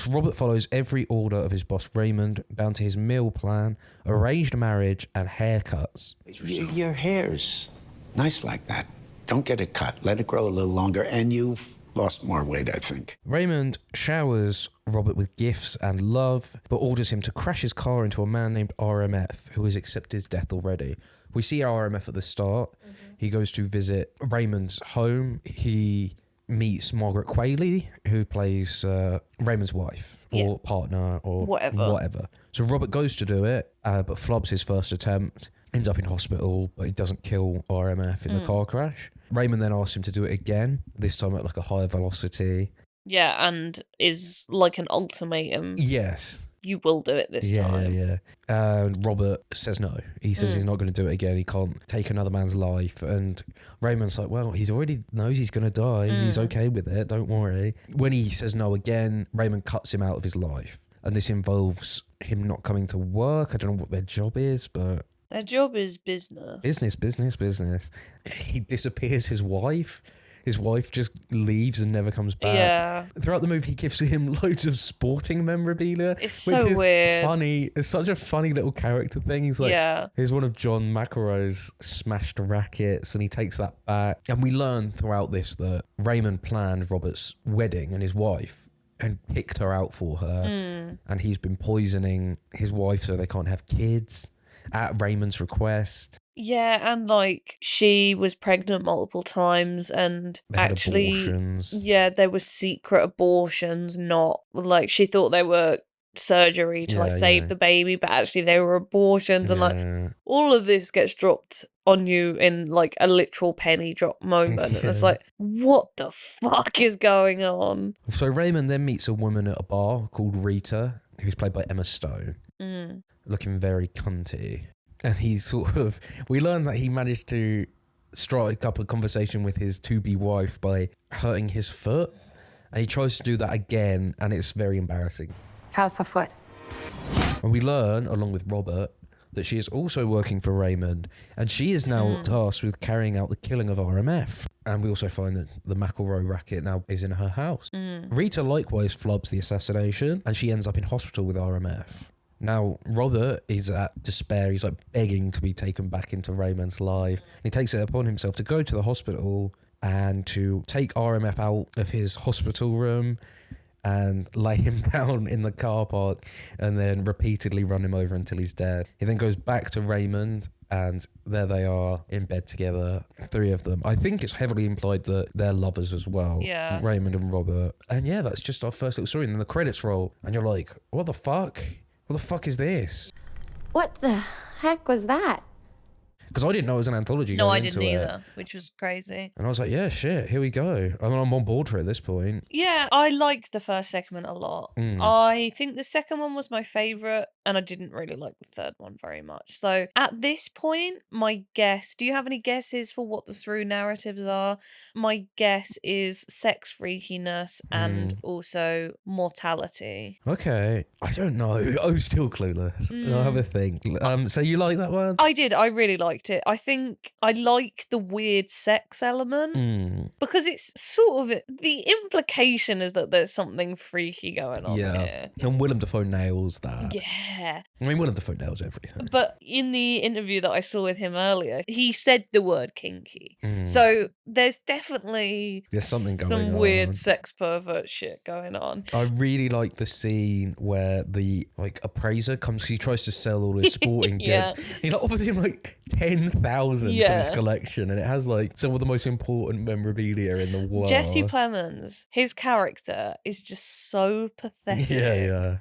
Robert follows every order of his boss Raymond, down to his meal plan, arranged marriage, and haircuts. Your hair's nice like that. Don't get it cut. Let it grow a little longer, and you've lost more weight, I think. Raymond showers Robert with gifts and love, but orders him to crash his car into a man named RMF, who has accepted his death already. We see RMF at the start. He goes to visit Raymond's home. He meets Margaret Qualley, who plays Raymond's wife or partner or whatever. So Robert goes to do it, but flubs his first attempt. ends up in hospital, but he doesn't kill RMF in the car crash. Raymond then asks him to do it again, this time at like a higher velocity. Yeah, and is like an ultimatum. Yes. You will do it this time. Yeah. And Robert says no. He says he's not going to do it again. He can't take another man's life. And Raymond's like, well, he's already knows he's going to die. He's okay with it. Don't worry. When he says no again, Raymond cuts him out of his life. And this involves him not coming to work. I don't know what their job is, but... Their job is business. Business. He disappears his wife. His wife just leaves and never comes back. Yeah. Throughout the movie, he gives him loads of sporting memorabilia. It's which so is weird. Funny. It's such a funny little character thing. He's like, here's one of John McEnroe's smashed rackets, and he takes that back. And we learn throughout this that Raymond planned Robert's wedding and his wife and picked her out for her. And he's been poisoning his wife so they can't have kids at Raymond's request. Yeah, and like she was pregnant multiple times, and They had actually, abortions. yeah, there were secret abortions. Not like she thought they were surgery to like save the baby, but actually they were abortions, and like all of this gets dropped on you in like a literal penny drop moment. And it's like, what the fuck is going on? So Raymond then meets a woman at a bar called Rita, who's played by Emma Stone, looking very cunty. And we learn that he managed to strike up a conversation with his to-be wife by hurting his foot. And he tries to do that again, and it's very embarrassing. How's the foot? And we learn, along with Robert, that she is also working for Raymond, and she is now tasked with carrying out the killing of RMF. And we also find that the McElroy racket now is in her house. Rita likewise flubs the assassination, and she ends up in hospital with RMF. Now, Robert is at despair. He's like begging to be taken back into Raymond's life. And he takes it upon himself to go to the hospital and to take RMF out of his hospital room and lay him down in the car park and then repeatedly run him over until he's dead. He then goes back to Raymond, and there they are in bed together, three of them. I think it's heavily implied that they're lovers as well. Yeah. Raymond and Robert. And yeah, that's just our first little story. And then the credits roll, and you're like, what the fuck? What the fuck is this? What the heck was that? Because I didn't know it was an anthology. No, going I into didn't it. either, which was crazy. And I was like, yeah, shit, here we go. I mean, I'm on board for it at this point. Yeah, I liked the first segment a lot. I think the second one was my favourite, and I didn't really like the third one very much. So at this point, my guess, do you have any guesses for what the through narratives are? My guess is sex freakiness and also mortality. Okay, I don't know. I'm still clueless. I'll have a think. So you like that one? I did. I really liked it. I think I like the weird sex element because it's sort of the implication is that there's something freaky going on here. And Willem Dafoe nails that. Yeah. I mean, Willem Dafoe nails everything. But in the interview that I saw with him earlier, he said the word kinky. So there's definitely something going on. Some weird sex pervert shit going on. I really like the scene where the appraiser comes, he tries to sell all his sporting goods. He offers him 10,000 for this collection, and it has some of the most important memorabilia in the world. Jesse Plemons, his character is just so pathetic. Yeah.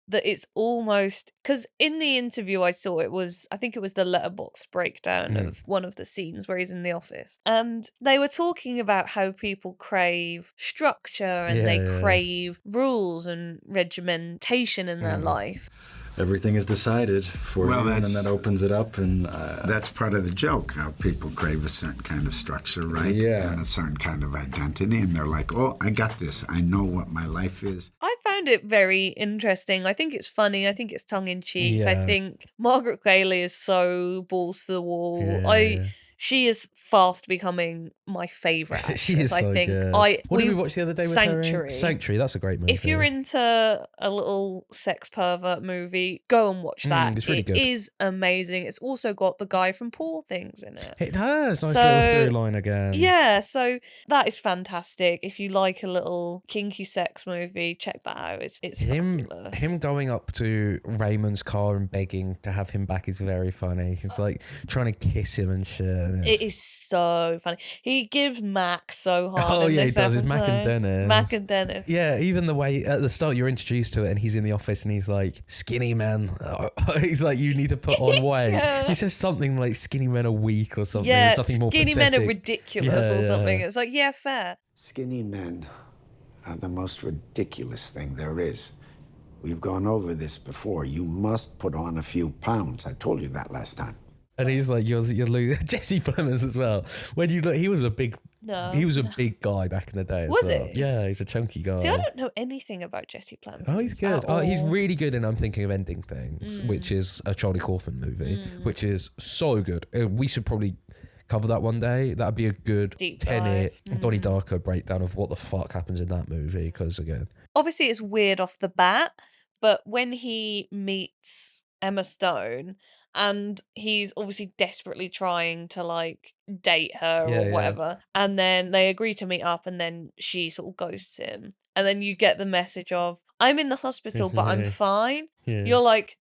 That it's almost because in the interview I saw I think it was the letterbox breakdown of one of the scenes where he's in the office, and they were talking about how people crave structure and they crave rules and regimentation in their life. Everything is decided for you, and then that opens it up, and that's part of the joke. How people crave a certain kind of structure, right? Yeah, and a certain kind of identity, and they're like, "Oh, I got this. I know what my life is." I found it very interesting. I think it's funny. I think it's tongue in cheek. Yeah. I think Margaret Qualley is so balls to the wall. Yeah. She is fast becoming my favourite actress. She is so I think. good. What did we watch the other day with Sanctuary. her? Sanctuary, that's a great movie. If you're into a little sex pervert movie, go and watch that. It's really good. It is amazing. It's also got the guy from Poor Things in it. It has. Nice So, little through line again. Yeah, so that is fantastic. If you like a little kinky sex movie, check that out. It's fabulous. Him going up to Raymond's car and begging to have him back is very funny. He's trying to kiss him and shit. Dennis. It is so funny. He gives Mac so hard. Oh in yeah, he this does. It's Mac and episode. Dennis. Mac and Dennis. Yeah, even the way at the start you're introduced to it and he's in the office and he's like, skinny man. He's like, you need to put on weight. Yeah. He says something like skinny men are weak or something. Yeah, something more skinny men are pathetic. ridiculous Yeah, or yeah. something. It's like, yeah, fair. Skinny men are the most ridiculous thing there is. We've gone over this before. You must put on a few pounds. I told you that last time. And he's like, you're losing. Jesse Plemons as well. When you look, he was a big guy back in the day. As Was well. he? Yeah, he's a chunky guy. See, I don't know anything about Jesse Plemons. Oh, he's good. at Oh, he's all. really good in I'm Thinking of Ending Things, which is a Charlie Kaufman movie, which is so good. We should probably cover that one day. That'd be a good Deep 10-minute dive. Donnie Darko breakdown of what the fuck happens in that movie. Because again, Obviously, it's weird off the bat, but when he meets Emma Stone and he's obviously desperately trying to like date her Yeah, or yeah. whatever, and then they agree to meet up and then she sort of ghosts him. And then you get the message of, I'm in the hospital, but I'm fine. Yeah. You're like,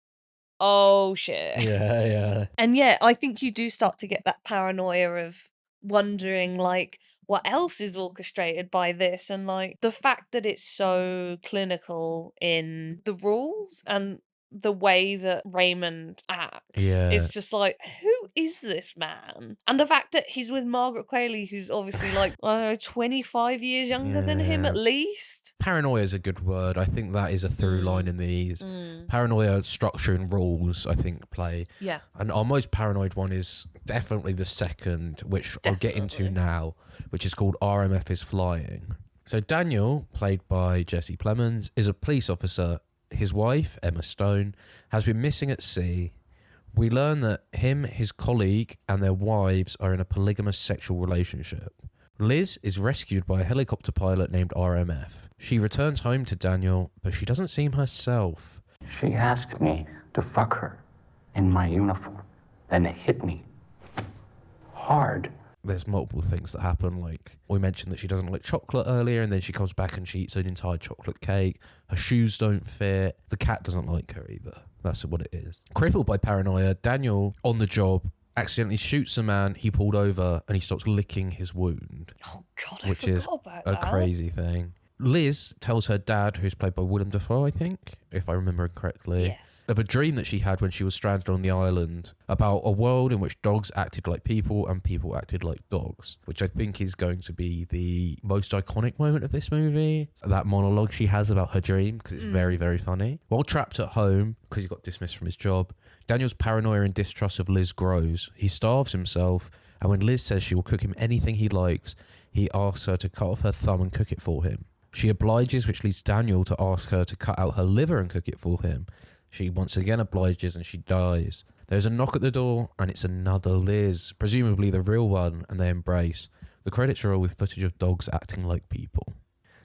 oh shit. yeah. And yeah, I think you do start to get that paranoia of wondering like what else is orchestrated by this, and like the fact that it's so clinical in the rules and the way that Raymond acts. Yeah. It's just like, who is this man? And the fact that he's with Margaret Qualley, who's obviously like, I don't know, 25 years younger than him Yeah. at least. Paranoia is a good word. I think that is a through line in these. Paranoia, structure, and rules, I think, play. Yeah. And our most paranoid one is definitely the second, which I'll get into now, which is called RMF is Flying. So Daniel, played by Jesse Plemons, is a police officer. His wife, Emma Stone, has been missing at sea. We learn that him, his colleague, and their wives are in a polygamous sexual relationship. Liz is rescued by a helicopter pilot named RMF. She returns home to Daniel, but she doesn't seem herself. She asked me to fuck her in my uniform, then hit me hard. There's multiple things that happen, like we mentioned that she doesn't like chocolate earlier, and then she comes back and she eats an entire chocolate cake. Her shoes don't fit. The cat doesn't like her either. That's what it is. Crippled by paranoia, Daniel, on the job, accidentally shoots a man he pulled over, and he starts licking his wound. Oh God, I which forgot is about a that. crazy thing. Liz tells her dad, who's played by Willem Dafoe, I think, if I remember correctly, Yes. of a dream that she had when she was stranded on the island about a world in which dogs acted like people and people acted like dogs, which I think is going to be the most iconic moment of this movie. That monologue she has about her dream, because it's very, very funny. While trapped at home, because he got dismissed from his job, Daniel's paranoia and distrust of Liz grows. He starves himself, and when Liz says she will cook him anything he likes, he asks her to cut off her thumb and cook it for him. She obliges, which leads Daniel to ask her to cut out her liver and cook it for him. She once again obliges and she dies. There's a knock at the door and it's another Liz, presumably the real one, and they embrace. The credits roll with footage of dogs acting like people.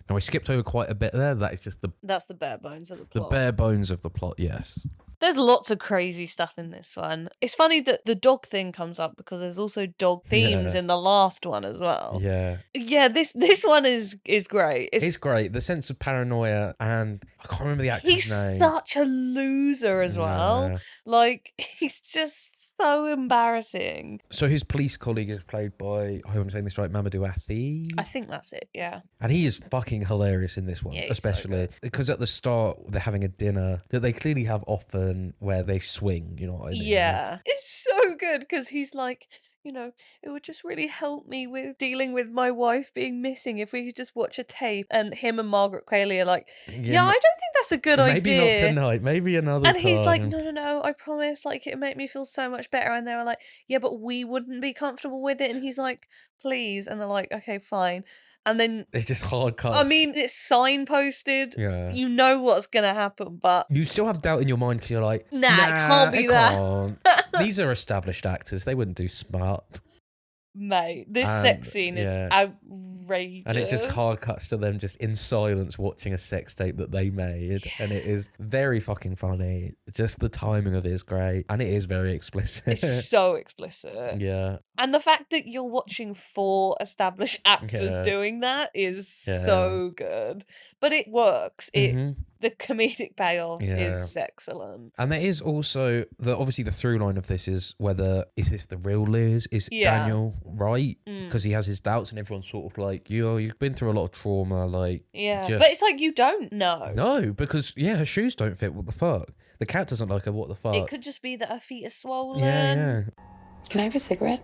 Now I skipped over quite a bit there. That is just That's the bare bones of the the plot. bare bones of the plot, yes. There's lots of crazy stuff in this one. It's funny that the dog thing comes up because there's also dog themes Yeah. in the last one as well. Yeah. Yeah, this one is great. It's great. The sense of paranoia, and I can't remember the actor's He's name. such a loser as well. Yeah. Like, he's just so embarrassing. So his police colleague is played by, I hope I'm saying this right, Mamadou Athie. I think that's it, yeah. And he is fucking hilarious in this one, Yeah, he's so especially because at the start they're having a dinner that they clearly have often where they swing, you know what I mean? Yeah. It's so good because he's like, you know, it would just really help me with dealing with my wife being missing if we could just watch a tape. And him and Margaret Qualley are like, yeah, I don't think that's a good maybe idea. not tonight, maybe another And time. he's like, no, I promise, like, it'd make me feel so much better. And they were like, yeah, but we wouldn't be comfortable with it. And he's like, please. And they're like, okay, fine. And then, It's just hard cuts. I mean, it's signposted. Yeah. You know what's going to happen, but You still have doubt in your mind because you're like, Nah, it can't be it that." can't. These are established actors. They wouldn't do smart. mate, this And, sex scene is yeah. outrageous. And it just hard cuts to them just in silence watching a sex tape that they made. And it is very fucking funny. Just the timing of it is great. And it is very explicit. It's so explicit. Yeah. And the fact that you're watching 4 established actors Yeah. doing that is Yeah. so good. But it works. Mhm. The comedic payoff Yeah. is excellent. And there is also obviously the through line of this is is this the real Liz? Is Yeah. Daniel right? Mm. Because he has his doubts, and everyone's sort of like, you've been through a lot of trauma, like Yeah. just- But it's like you don't know. no, because her shoes don't fit. What the fuck? The cat doesn't like her. What the fuck? It could just be that her feet are swollen. yeah. Can I have a cigarette?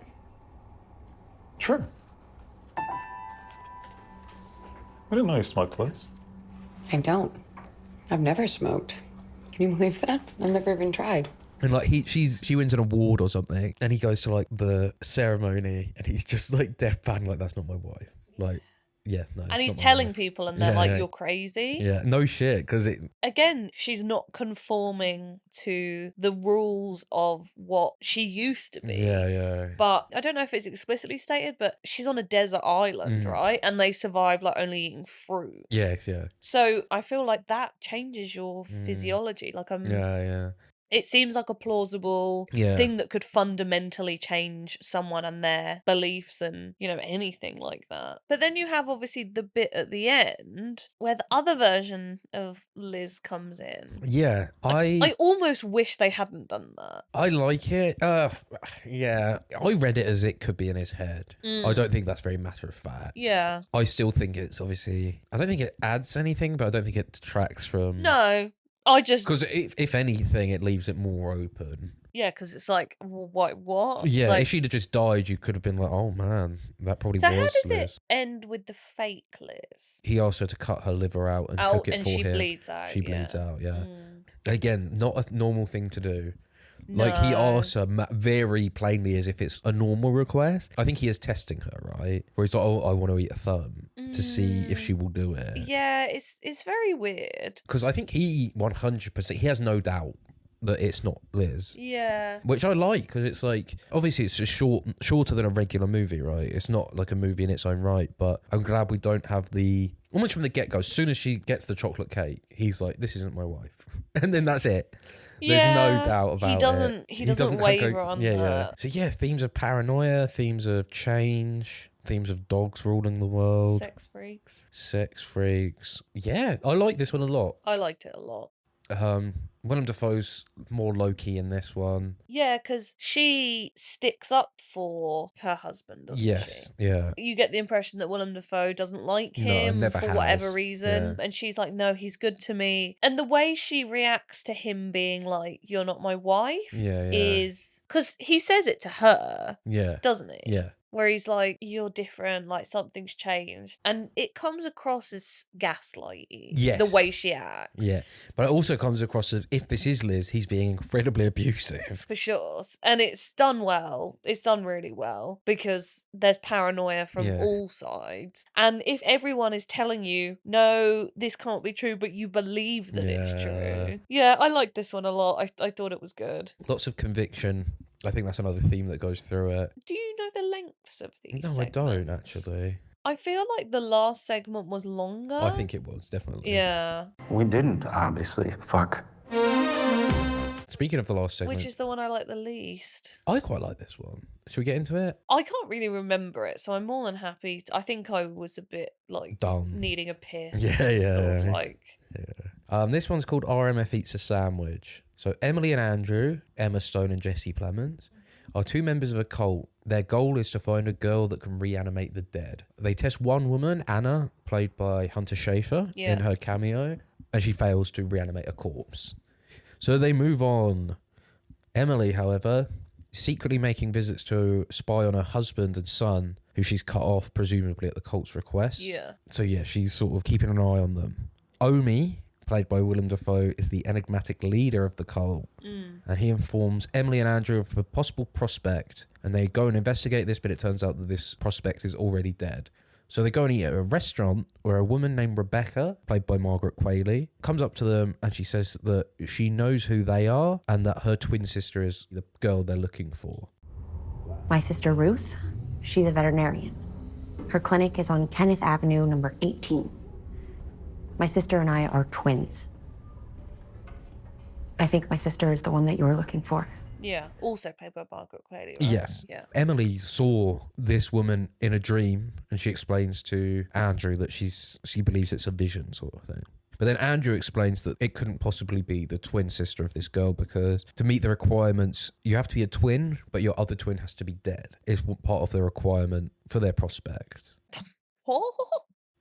Sure. I didn't know you smoked, Liz. I don't. I've never smoked. Can you believe that? I've never even tried. And like she wins an award or something, and he goes to like the ceremony, and he's just like deadpan, like that's not my wife. Like, yeah, no. And it's he's not my telling wife. people, and they're Yeah, like, yeah. "You're crazy." Yeah, no shit, because it. Again, she's not conforming to the rules of what she used to be. Yeah. But I don't know if it's explicitly stated, but she's on a desert island, Mm. right? And they survive like only eating fruit. Yes, yeah. So I feel like that changes your Mm. physiology. Like Yeah. it seems like a plausible Yeah. thing that could fundamentally change someone and their beliefs and, anything like that. But then you have obviously the bit at the end where the other version of Liz comes in. Yeah, I almost wish they hadn't done that. I like it. Yeah, I read it as it could be in his head. I Mm. don't think that's very matter of fact. Yeah. I still think it's obviously. I don't think it adds anything, but I don't think it detracts from. No, I just. Because if anything, it leaves it more open. Yeah, because it's like, what? Yeah, Like, if she'd have just died, you could have been like, oh man, that probably so was how does Liz. it end with the fake Liz? He asked her to cut her liver out and Out, cook it and for she him. bleeds out, She yeah. bleeds out, yeah. Mm. Again, not a normal thing to do. Like, he No. asks her very plainly as if it's a normal request. I think he is testing her, right? Where he's like, oh, I want to eat a thumb to see if she will do it. Yeah, it's very weird. Because I think he 100%, he has no doubt that it's not Liz. Yeah. Which I like, because it's like, obviously it's just shorter than a regular movie, right? It's not like a movie in its own right, but I'm glad we don't have almost from the get-go, as soon as she gets the chocolate cake, he's like, this isn't my wife. And then that's it. There's no doubt about it. He doesn't have waver on yeah. that. So yeah, themes of paranoia, themes of change, themes of dogs ruling the world. Sex freaks. Yeah, I like this one a lot. I liked it a lot. Willem Dafoe's more low-key in this one. Yeah, because she sticks up for her husband, doesn't Yes, yeah. she? You get the impression that Willem Dafoe doesn't like No, him never for whatever has. reason. Yeah. And she's like, no, he's good to me. And the way she reacts to him being like, you're not my wife, Yeah. is... Because he says it to her, Yeah. doesn't he? Yeah. Where he's like, you're different, like something's changed. And it comes across as gaslighty. Yes. The way she acts. Yeah. But it also comes across as if this is Liz, he's being incredibly abusive. For sure. And it's done well. It's done really well because there's paranoia from Yeah. all sides. And if everyone is telling you, no, this can't be true, but you believe that it's Yeah. true. Yeah, I liked this one a lot. I thought it was good. Lots of conviction. I think that's another theme that goes through it. Do you know the lengths of these No, segments? I don't actually. I feel like the last segment was longer. I think it was, definitely. Yeah. We didn't, obviously. Fuck. Speaking of the last segment, Which is the one I like the least. I quite like this one. Should we get into it? I can't really remember it, so I'm more than happy. I think I was a bit like Dumb. needing a piss. Yeah. Sort of like. This one's called RMF Eats a Sandwich. So Emily and Andrew, Emma Stone and Jesse Plemons, are two members of a cult. Their goal is to find a girl that can reanimate the dead. They test one woman, Anna, played by Hunter Schafer, Yeah. in her cameo, and she fails to reanimate a corpse. So they move on. Emily, however, secretly making visits to spy on her husband and son, who she's cut off, presumably at the cult's request. Yeah. So yeah, she's sort of keeping an eye on them. Omi, played by Willem Dafoe, is the enigmatic leader of the cult. And he informs Emily and Andrew of a possible prospect, and they go and investigate this, but it turns out that this prospect is already dead. So they go and eat at a restaurant where a woman named Rebecca, played by Margaret Qualley, comes up to them and she says that she knows who they are and that her twin sister is the girl they're looking for. My sister Ruth, she's a veterinarian. Her clinic is on Kenneth Avenue, number 18. My sister and I are twins. I think my sister is the one that you're looking for. Yeah. Also played by Margaret Qualley. Right? Yes. Yeah. Emily saw this woman in a dream, and she explains to Andrew that she believes it's a vision sort of thing. But then Andrew explains that it couldn't possibly be the twin sister of this girl because to meet the requirements, you have to be a twin, but your other twin has to be dead. Is part of the requirement for their prospect. What?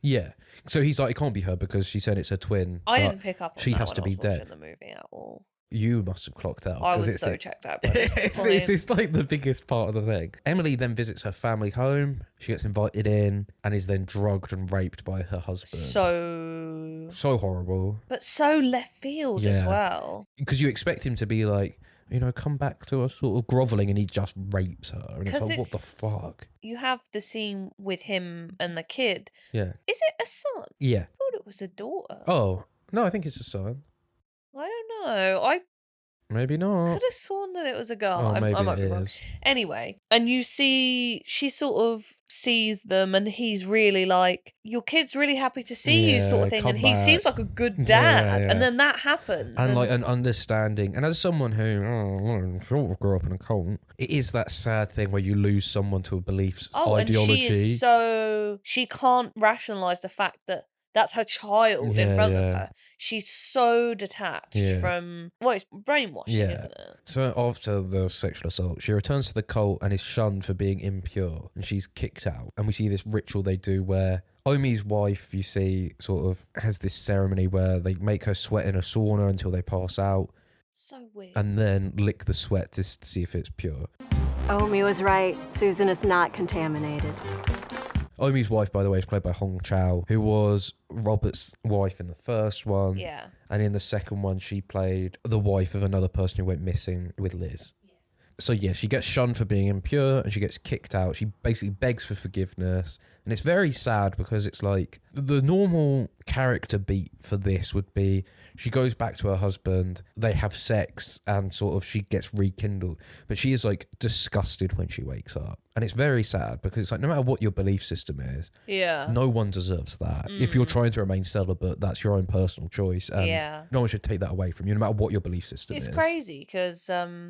Yeah. So he's like, it can't be her because she said it's her twin. I but didn't pick up on she that has when to I be was watching dead. the movie at all. You must have clocked out. I 'cause was it's so the- checked out by this it's like the biggest part of the thing. Emily then visits her family home. She gets invited in and is then drugged and raped by her husband. So horrible. But so left field as Yeah. well. Because you expect him to be like, come back to a sort of groveling, and he just rapes her. And it's 'Cause like, what the it's- fuck? You have the scene with him and the kid. Yeah. Is it a son? Yeah. I thought it was a daughter. Oh, no, I think it's a son. I don't know. I Maybe not. could have sworn that it was a girl. Oh, I maybe might it be wrong. is. Anyway, and you see, she sort of sees them, and he's really like, "Your kid's really happy to see you," sort Yeah, of thing. come And he seems back. like a good Yeah, dad. yeah. And then that happens, And like an understanding, and as someone who sort of grew up in a cult, it is that sad thing where you lose someone to a belief ideology. and she is she can't rationalize the fact that that's her child in Yeah, front of yeah. her. She's so detached Yeah. from it's brainwashing, isn't it? So after the sexual assault, she returns to the cult and is shunned for being impure, and she's kicked out. And we see this ritual they do where Omi's wife, you see, sort of has this ceremony where they make her sweat in a sauna until they pass out. So weird. And then lick the sweat to see if it's pure. Omi was right. Susan is not contaminated. Omi's wife, by the way, is played by Hong Chow, who was Robert's wife in the first one. Yeah. And in the second one, she played the wife of another person who went missing with Liz. So yeah, she gets shunned for being impure and she gets kicked out. She basically begs for forgiveness. And it's very sad because it's like the normal character beat for this would be she goes back to her husband, they have sex, and sort of she gets rekindled. But she is like disgusted when she wakes up. And it's very sad because it's like no matter what your belief system is, Yeah. no one deserves that. If you're trying to remain celibate, that's your own personal choice. And Yeah. no one should take that away from you, no matter what your belief system It's is. crazy because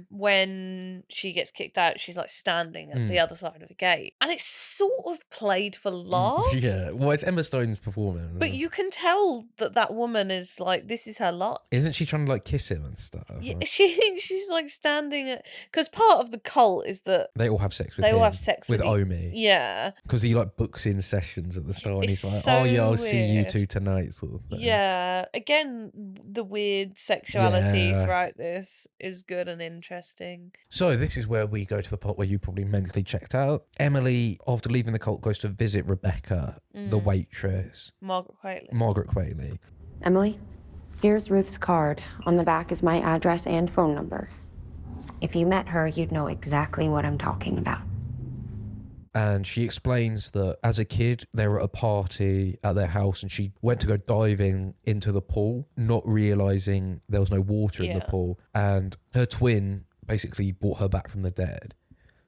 when she gets kicked out, she's like standing at the other side of the gate, and it's sort of played for laughs. Yeah, well, it's Emma Stone's performance. But you can tell that woman is like, this is her lot. Isn't she trying to like kiss him and stuff? Yeah, she's like standing at, because part of the cult is that They all have sex with they him. all have sex with Omi. Yeah. Because he like books in sessions at the start and It's he's like, so oh yeah, I'll see you weird. two tonight sort of thing. Yeah. Again, the weird sexuality Yeah. throughout this is good and interesting. So this is where we go to the part where you probably mentally checked out. Emily, after leaving the cult, goes to visit Rebecca, the waitress. Margaret Qualley. Margaret Qualley. Emily, here's Ruth's card. On the back is my address and phone number. If you met her, you'd know exactly what I'm talking about. And she explains that as a kid, they were at a party at their house and she went to go diving into the pool, not realizing there was no water in the Yeah. pool. And her twin basically brought her back from the dead.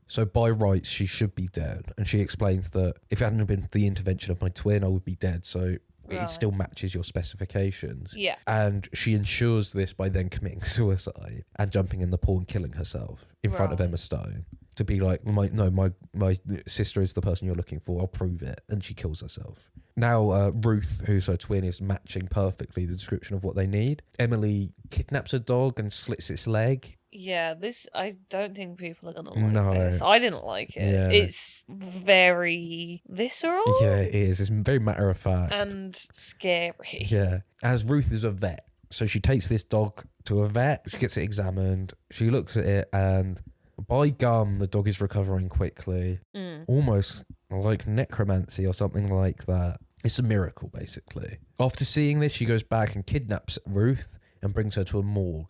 So by rights, she should be dead. And she explains that if it hadn't been for the intervention of my twin, I would be dead. So Right. it still matches your specifications. Yeah. And she ensures this by then committing suicide and jumping in the pool and killing herself in front of Right. Emma Stone. To be like, my sister is the person you're looking for. I'll prove it. And she kills herself. Now, Ruth, who's her twin, is matching perfectly the description of what they need. Emily kidnaps a dog and slits its leg. Yeah, I don't think people are gonna like No. this. I didn't like it. Yeah. It's very visceral Yeah, it is. It's very matter of fact. and scary. Yeah. As Ruth is a vet. So she takes this dog to a vet. She gets it examined. She looks at it and by gum, the dog is recovering quickly. Almost like necromancy or something like that. It's a miracle, basically. After seeing this, she goes back and kidnaps Ruth and brings her to a morgue.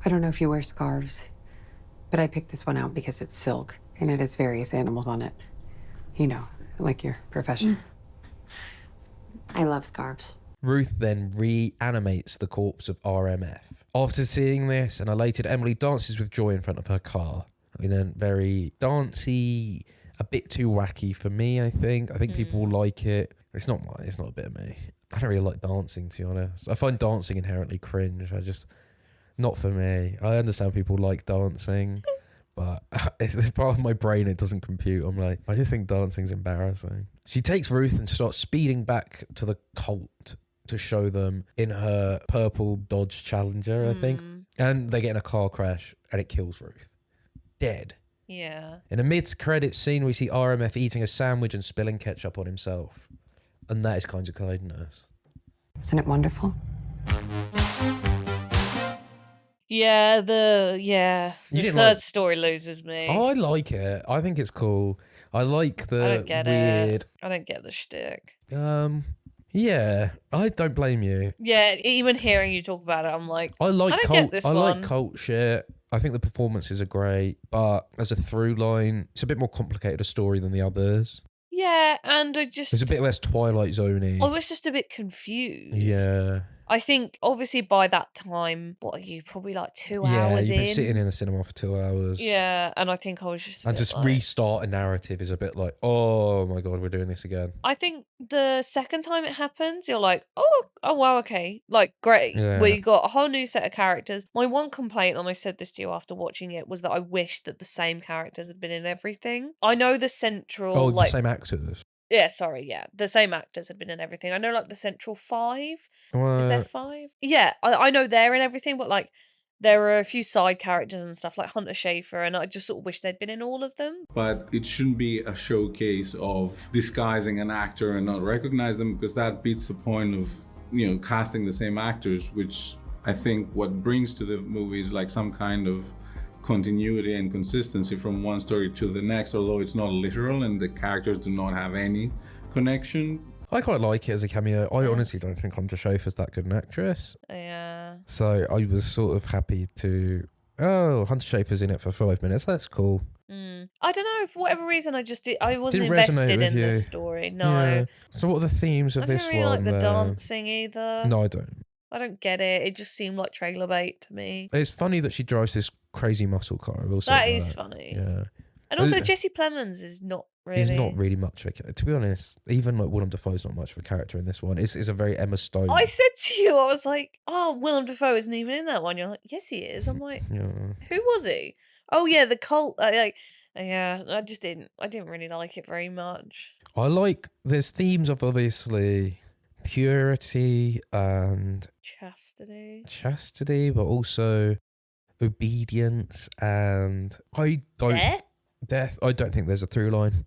I don't know if you wear scarves, but I picked this one out because it's silk and it has various animals on it. You know, like your profession. I love scarves. Ruth then reanimates the corpse of RMF. After seeing this, an elated Emily dances with joy in front of her car. And then very dancey, a bit too wacky for me, I think. I think people will like it. It's not a bit of me. I don't really like dancing, to be honest. I find dancing inherently cringe. Not for me. I understand people like dancing, but it's part of my brain. It doesn't compute. I'm like, I just think dancing's embarrassing. She takes Ruth and starts speeding back to the cult to show them in her purple Dodge Challenger, I think. And they get in a car crash and it kills Ruth. Dead. Yeah. In a mid-credits scene, we see RMF eating a sandwich and spilling ketchup on himself. And that is kinds of kindness. Isn't it wonderful? Yeah, the You didn't third like- story loses me. Oh, I like it. I think it's cool. I like the I don't get weird... it. I don't get the shtick. Yeah, I don't blame you. Yeah, even hearing you talk about it, I'm like, I like don't cult. get this I one. like cult shit. I think the performances are great, but as a through line, it's a bit more complicated a story than the others. Yeah, and I just It's a bit less Twilight Zone-y. I was just a bit confused. Yeah. I think obviously by that time, what are you, probably like 2 Yeah, hours you've in? been sitting in a cinema for 2 hours. Yeah, and I think I was just a And bit to like- restart a narrative is a bit like, oh my God, we're doing this again. I think the second time it happens, you're like, oh wow, okay, like great. Yeah. We got a whole new set of characters. My one complaint, and I said this to you after watching it, was that I wished that the same characters had been in everything. I know the central, Oh, like, the same actors. yeah, sorry, yeah, the same actors had been in everything. I know, like, the central 5. Is there What? 5? Yeah, I know they're in everything, but like, there are a few side characters and stuff like Hunter Schafer, and I just sort of wish they'd been in all of them. But it shouldn't be a showcase of disguising an actor and not recognize them, because that beats the point of, casting the same actors, which I think what brings to the movie is like some kind of continuity and consistency from one story to the next, although it's not literal and the characters do not have any connection. I quite like it as a cameo. I honestly don't think Hunter Schafer's that good an actress. Yeah. So I was sort of happy to, oh, Hunter Schafer's in it for 5 minutes. That's cool. I don't know, for whatever reason, I wasn't Didn't resonate invested with in you. the story. No. Yeah. So what are the themes of I this don't really one? like the then? dancing either. No, I don't. I don't get it. It just seemed like trailer bait to me. It's funny that she drives this crazy muscle car. I will say That is funny. Yeah. And also, Jesse Plemons is not really. He's not really much of a character. To be honest, even like Willem Dafoe's not much of a character in this one. It's a very Emma Stone. I said to you, I was like, oh, Willem Dafoe isn't even in that one. You're like, yes, he is. I'm like, Yeah. who was he? Oh, yeah, the cult. Yeah, I didn't really like it very much. I like, there's themes of obviously purity and chastity, but also obedience and death. I don't think there's a through line.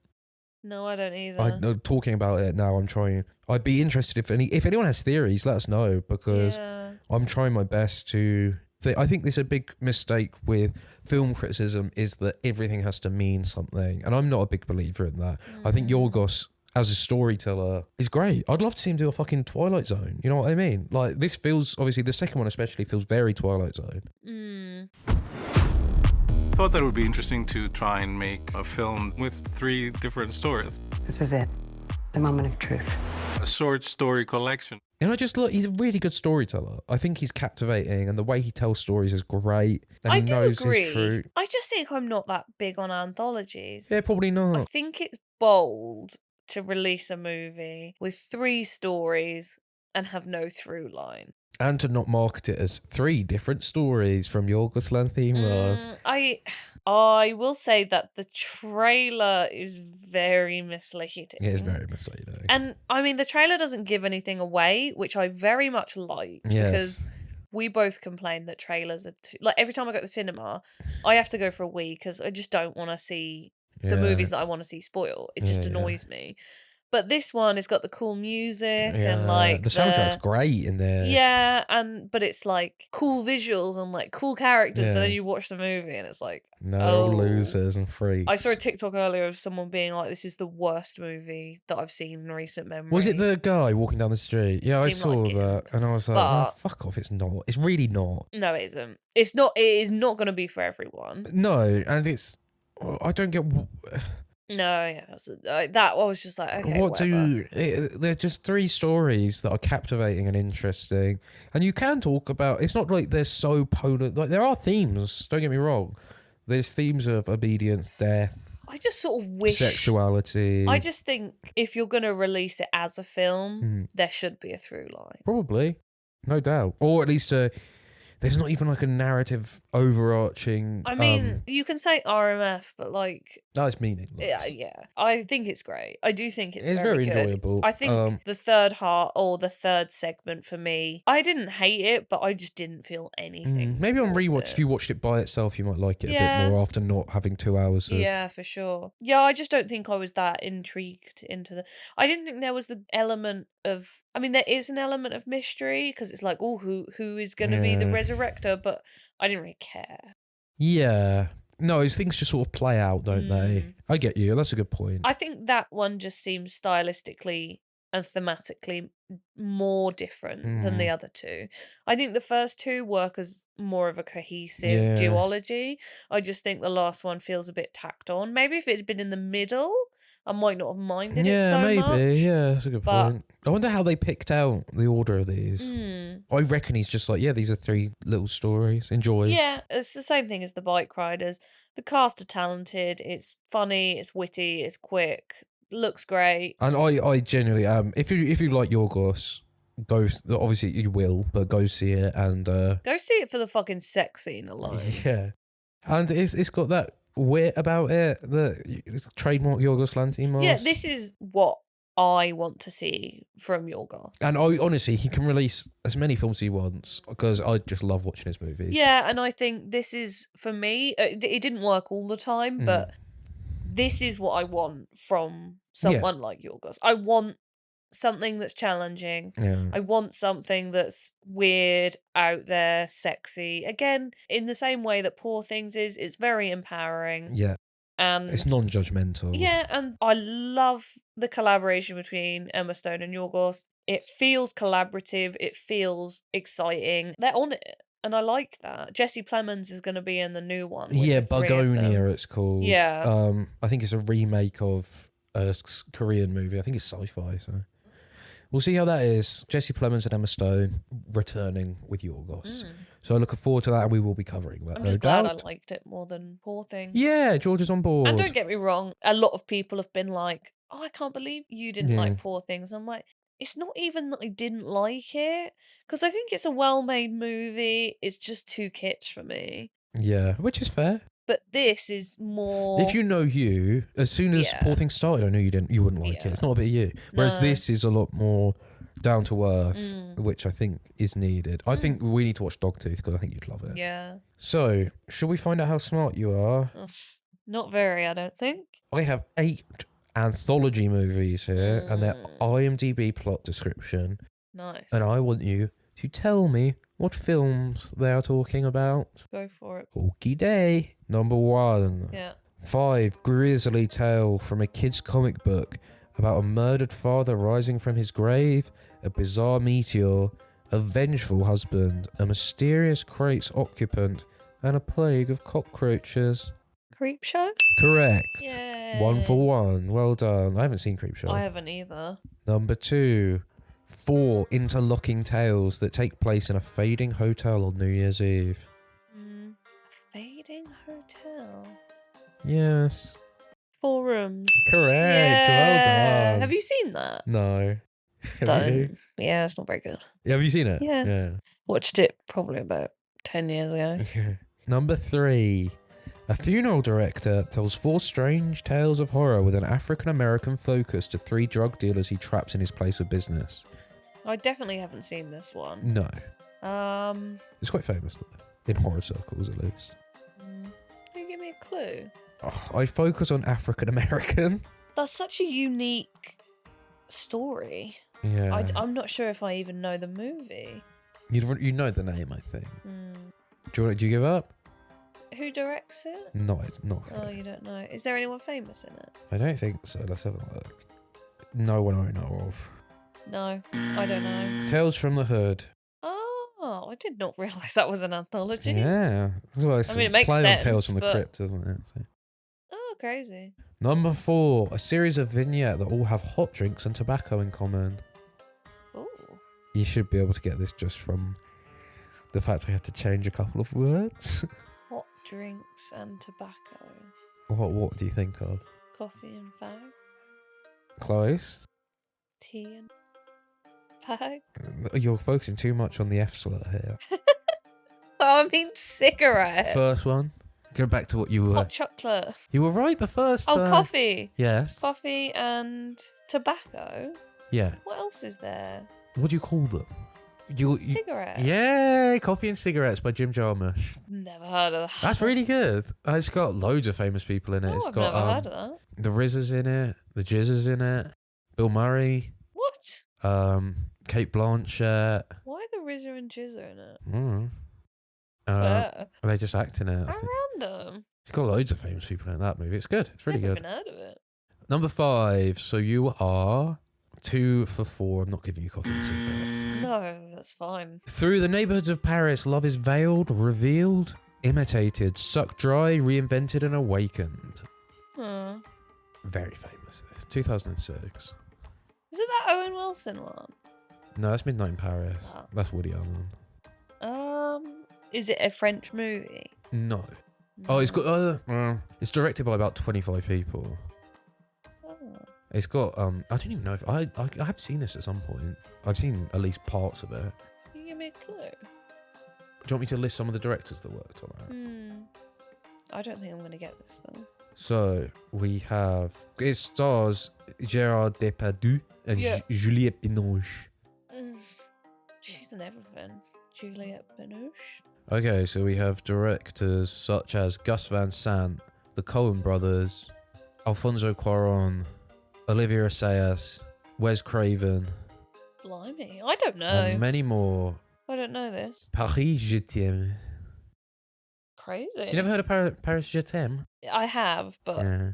No, I don't either. Talking about it now, I'd be interested if anyone has theories, let us know, because I'm trying my best to. I think there's a big mistake with film criticism is that everything has to mean something, and I'm not a big believer in that. I think Yorgos as a storyteller is great. I'd love to see him do a fucking Twilight Zone. You know what I mean? Like, this feels, obviously the second one especially feels very Twilight Zone. Thought that it would be interesting to try and make a film with 3 different stories. This is it. The moment of truth. A short story collection. And I just look, he's a really good storyteller. I think he's captivating, and the way he tells stories is great. And I he do knows agree. his truth. I just think I'm not that big on anthologies. Yeah, probably I not. think it's bold to release a movie with 3 stories and have no through line. And to not market it as 3 different stories from Yorgos Lanthimos. I will say that the trailer is very misleading. It is very misleading. And I mean, the trailer doesn't give anything away, which I very much like, Yes. because we both complain that trailers are like, every time I go to the cinema, I have to go for a wee because I just don't want to see the Yeah. movies that I want to see spoiled. It just Yeah, yeah. annoys me. But this one has got the cool music and like the soundtrack's great in there. yeah, but it's like cool visuals and like cool characters. But then Yeah. you watch the movie and it's like, No, they're all oh. losers and freaks. I saw a TikTok earlier of someone being like, "This is the worst movie that I've seen in recent memory." Was it the guy walking down the street? Yeah, I Seemed saw like it. that, and I was like, oh, But- "Fuck off!" It's not. It's really not. No, it isn't. It's not. It is not going to be for everyone. No, and it's. I don't get No, yeah, that I was just like, okay, what whatever. they're just 3 stories that are captivating and interesting, and you can talk about. It's not like they're so polar. Like, there are themes. Don't get me wrong. There's themes of obedience, death, I just sort of wish. sexuality. I just think if you're going to release it as a film, Hmm. there should be a through line. Probably, no doubt, or at least there There's not even like a narrative overarching. I mean, you can say RMF, but like, No, it's meaningless. yeah. I think it's great. I do think it's It's very very good. enjoyable. I think the third segment for me, I didn't hate it, but I just didn't feel anything. Maybe on towards rewatch, it. if you watched it by itself, you might like it a Yeah. bit more after not having 2 hours of. Yeah, for sure. Yeah, I just don't think I was that intrigued into the. I didn't think there was the element of. I mean, there is an element of mystery because it's like, oh, who is going to be the Yeah. resurrector? But I didn't really care. Yeah. No, these things just sort of play out, don't they? I get you. That's a good point. I think that one just seems stylistically and thematically more different than the other two. I think the first two work as more of a cohesive Yeah. duology. I just think the last one feels a bit tacked on. Maybe if it had been in the middle, I might not have minded it Yeah, so maybe. much. Yeah, that's a good but- point. I wonder how they picked out the order of these. Hmm. I reckon he's just like, yeah, these are 3 little stories. Enjoy. Yeah, it's the same thing as the Bike Riders. The cast are talented, it's funny, it's witty, it's quick, looks great. And I genuinely if you like Yorgos, go. Obviously you will, but go see it and Go see it for the fucking sex scene alone. yeah, and it's got that wit about it that it's trademark Yorgos Lanthimos. Yeah, this is what I want to see from Yorgos. And honestly, he can release as many films as he wants because I just love watching his movies. Yeah, and I think this is, for me, it didn't work all the time, but this is what I want from someone like Yorgos. I want something that's challenging. Yeah. I want something that's weird, out there, sexy. Again, in the same way that Poor Things is, it's very empowering. Yeah. And It's non-judgmental. yeah, and I love the collaboration between Emma Stone and Yorgos. It feels collaborative. It feels exciting. They're on it, and I like that. Jesse Plemons is going to be in the new one. with Yeah, the 3 of them. Bugonia it's called. Yeah. I think it's a remake of a Korean movie. I think it's sci-fi, so we'll see how that is. Jesse Plemons and Emma Stone returning with Yorgos. So I look forward to that, and we will be covering that. I'm no just glad doubt. I liked it more than Poor Things. Yeah, George is on board. And don't get me wrong, a lot of people have been like, "Oh, I can't believe you didn't Yeah. like Poor Things." I'm like, it's not even that I didn't like it, because I think it's a well-made movie. It's just too kitsch for me. Yeah, which is fair. But this is more. If you know you, as soon as Yeah. Poor Things started, I knew you wouldn't like it. It's not a bit of you. Whereas No. this is a lot more down to earth, Mm. which I think is needed. I think we need to watch Dogtooth because I think you'd love it. Yeah. So, shall we find out how smart you are? Not very, I don't think. I have 8 anthology movies here and their IMDb plot description. Nice. And I want you to tell me what films they are talking about. Go for it. Okie day. Number 1. Yeah. 5. Grisly tale from a kid's comic book about a murdered father rising from his grave, a bizarre meteor, a vengeful husband, a mysterious crate's occupant, and a plague of cockroaches. Creepshow? Correct. Yay. 1 for 1. Well done. I haven't seen Creepshow. I haven't either. Number 2. 4 interlocking tales that take place in a fading hotel on New Year's Eve. Fading Hotel. Yes. 4 Rooms. Correct. Yeah. Well done. Have you seen that? No. Have Don't. you? Yeah, it's not very good. Have you seen it? Yeah. Yeah. Watched it probably about 10 years ago. Number 3. A funeral director tells 4 strange tales of horror with an African-American focus to 3 drug dealers he traps in his place of business. I definitely haven't seen this one. No. Um, It's quite famous, though. In horror circles, at least. can you give me a clue? Oh, I focus on African-American. That's such a unique story. Yeah. I'm not sure if I even know the movie. You know the name, I think. Hmm. Do you give up? Who directs it? No, it's not. Oh, you don't know. Is there anyone famous in it? I don't think so. Let's have a look. No one I know of. No, I don't know. Tales from the Hood. Oh, I did not realise that was an anthology. Yeah. Well, it's I mean, it makes playing sense. on Tales from the but- Crypt, doesn't it? So. Oh, crazy. Number 4. A series of vignettes that all have hot drinks and tobacco in common. Ooh. You should be able to get this just from the fact I had to change a couple of words. Hot drinks and tobacco. What do you think of? Coffee and fag. Close. Tea and fag. You're focusing too much on the F slur here. I mean cigarette. First one. Go back to what you were. Hot chocolate. You were right the first. Oh, coffee. Yes. Coffee and tobacco. Yeah. What else is there? What do you call them? Cigarette. Yeah, Coffee and Cigarettes by Jim Jarmusch. Never heard of that. That's really good. It's got loads of famous people in it. It's I've got never heard of that. the RZA's in it, the Jizz's in it, Bill Murray, What? Kate Blanchett. Why the RZA and Jizza in it? They just act in it. I How think. random. It's got loads of famous people in that movie. It's good. It's really Never good. even heard of it. Number 5. So you are 2 for 4. I'm not giving you Coffee and Cigarettes. No, that's fine. Through the neighborhoods of Paris, love is veiled, revealed, imitated, sucked dry, reinvented, and awakened. Hmm. Very famous. This 2006. Is it that Owen Wilson one? No, that's Midnight in Paris. Oh. That's Woody Allen. Is it a French movie? No. Oh, it's got. It's directed by about 25 people. Oh. It's got. I don't even know if I have seen this at some point. I've seen at least parts of it. Can you give me a clue? Do you want me to list some of the directors that worked on it? I don't think I'm going to get this though. So we have. It stars Gérard Depardieu and Yeah. Juliette Binoche. She's in everything. Juliette Binoche. Okay, so we have directors such as Gus Van Sant, the Coen brothers, Alfonso Cuarón, Olivier Assayas, Wes Craven, Blimey, I don't know. and many more. I don't know this. Paris Je t'aime. Crazy. You never heard of Paris Je t'aime? I have, but Yeah.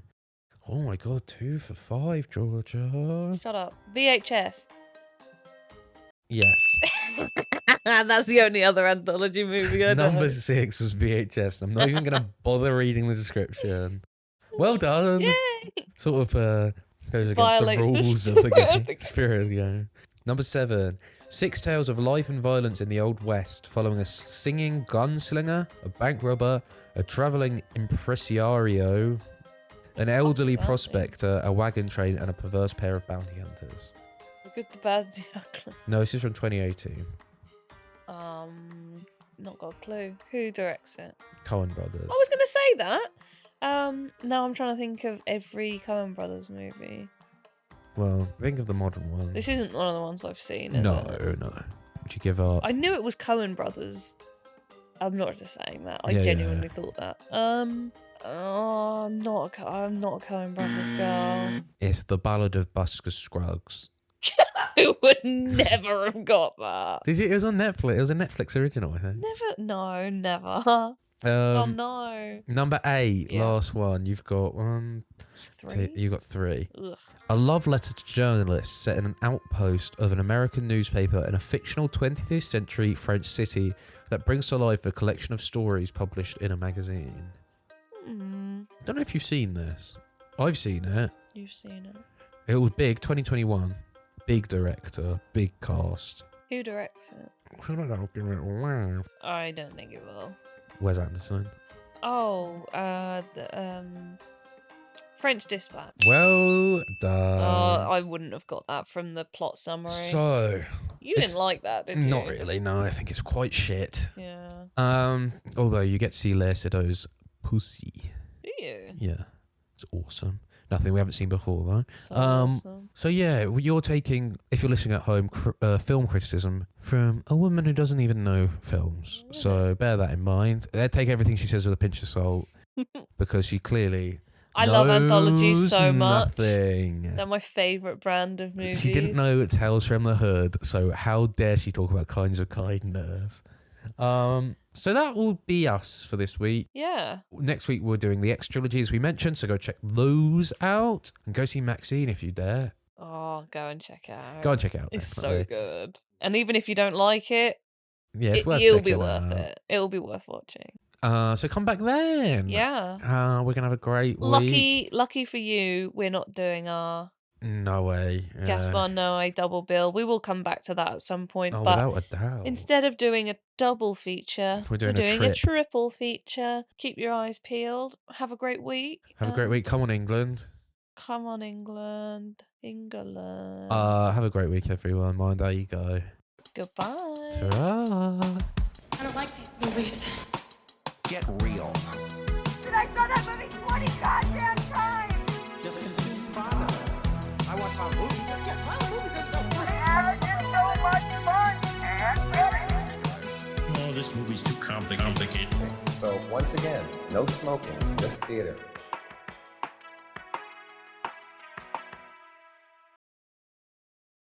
Oh my god, 2 for 5, Georgia. shut up. VHS. Yes. That's the only other anthology movie I know. Number 6 was VHS. I'm not even going to bother reading the description. Well done. Yay! Sort of goes against Violates the the rules of the spirit game. of the game. Spirit of the game. Number 7. 6 tales of life and violence in the Old West, following a singing gunslinger, a bank robber, a traveling impresario, an elderly prospector, a wagon train, and a perverse pair of bounty hunters. The Good, the Bad, the Ugly. No, this is from 2018. Not got a clue. Who directs it? Coen Brothers. I was going to say that. Now I'm trying to think of every Coen Brothers movie. Well, think of the modern one. This isn't one of the ones I've seen, is No, it? no. Would you give up? I knew it was Coen Brothers. I'm not just saying that. I Yeah, genuinely yeah. thought that. I'm not a Coen Brothers girl. It's the Ballad of Buster Scruggs. I would never have got that. Did you? It was on Netflix. It was a Netflix original, I think. Never. Oh no. Number 8, Yeah. last one. You've got 3? You got 3. Ugh. A love letter to journalists set in an outpost of an American newspaper in a fictional 20th century French city that brings to life a collection of stories published in a magazine. Don't know if you've seen this. I've seen it. You've seen it. It was big, 2021. Big director, big cast. Who directs it? Wes I don't think it will. Anderson. Oh, the French Dispatch. Well done. I wouldn't have got that from the plot summary. So You didn't like that, did you? Not really. No, I think it's quite shit. Yeah. Although you get to see Lea Seydoux pussy. Do you? Yeah, it's awesome. Nothing we haven't seen before though. So awesome. So yeah, you're taking, if you're listening at home, film criticism from a woman who doesn't even know films. So bear that in mind. Take everything she says with a pinch of salt because she clearly. I love anthologies so much. Nothing. They're my favourite brand of movies. She didn't know Tales from the Hood, so how dare she talk about Kinds of Kindness? So that will be us for this week. Yeah. Next week we're doing the X trilogy as we mentioned, so go check those out and go see Maxine if you dare. Oh, go and check it out. Go and check it out. It's definitely. so good. And even if you don't like it, Yeah, it's worth it'll be checking worth out. it. It'll be worth watching. So come back then. Yeah. We're gonna have a great week. Lucky for you, we're not doing our No way. Gaspar Noé double bill. We will come back to that at some point. Oh, but without a doubt. instead of doing a double feature, We're doing a a trip. triple feature. Keep your eyes peeled. Have a great week. Have a great week. Come on, England. Come on, England. England. Have a great week, everyone. Mind how you go. Goodbye. Ta-ra. I don't like these movies. Get real. Dude, I saw that movie 20 goddamn times! Just consume product. I watch my movies. Yeah, my movies are just Having so much fun and ready. No, this movie's too complicated. So once again, no smoking in this theater.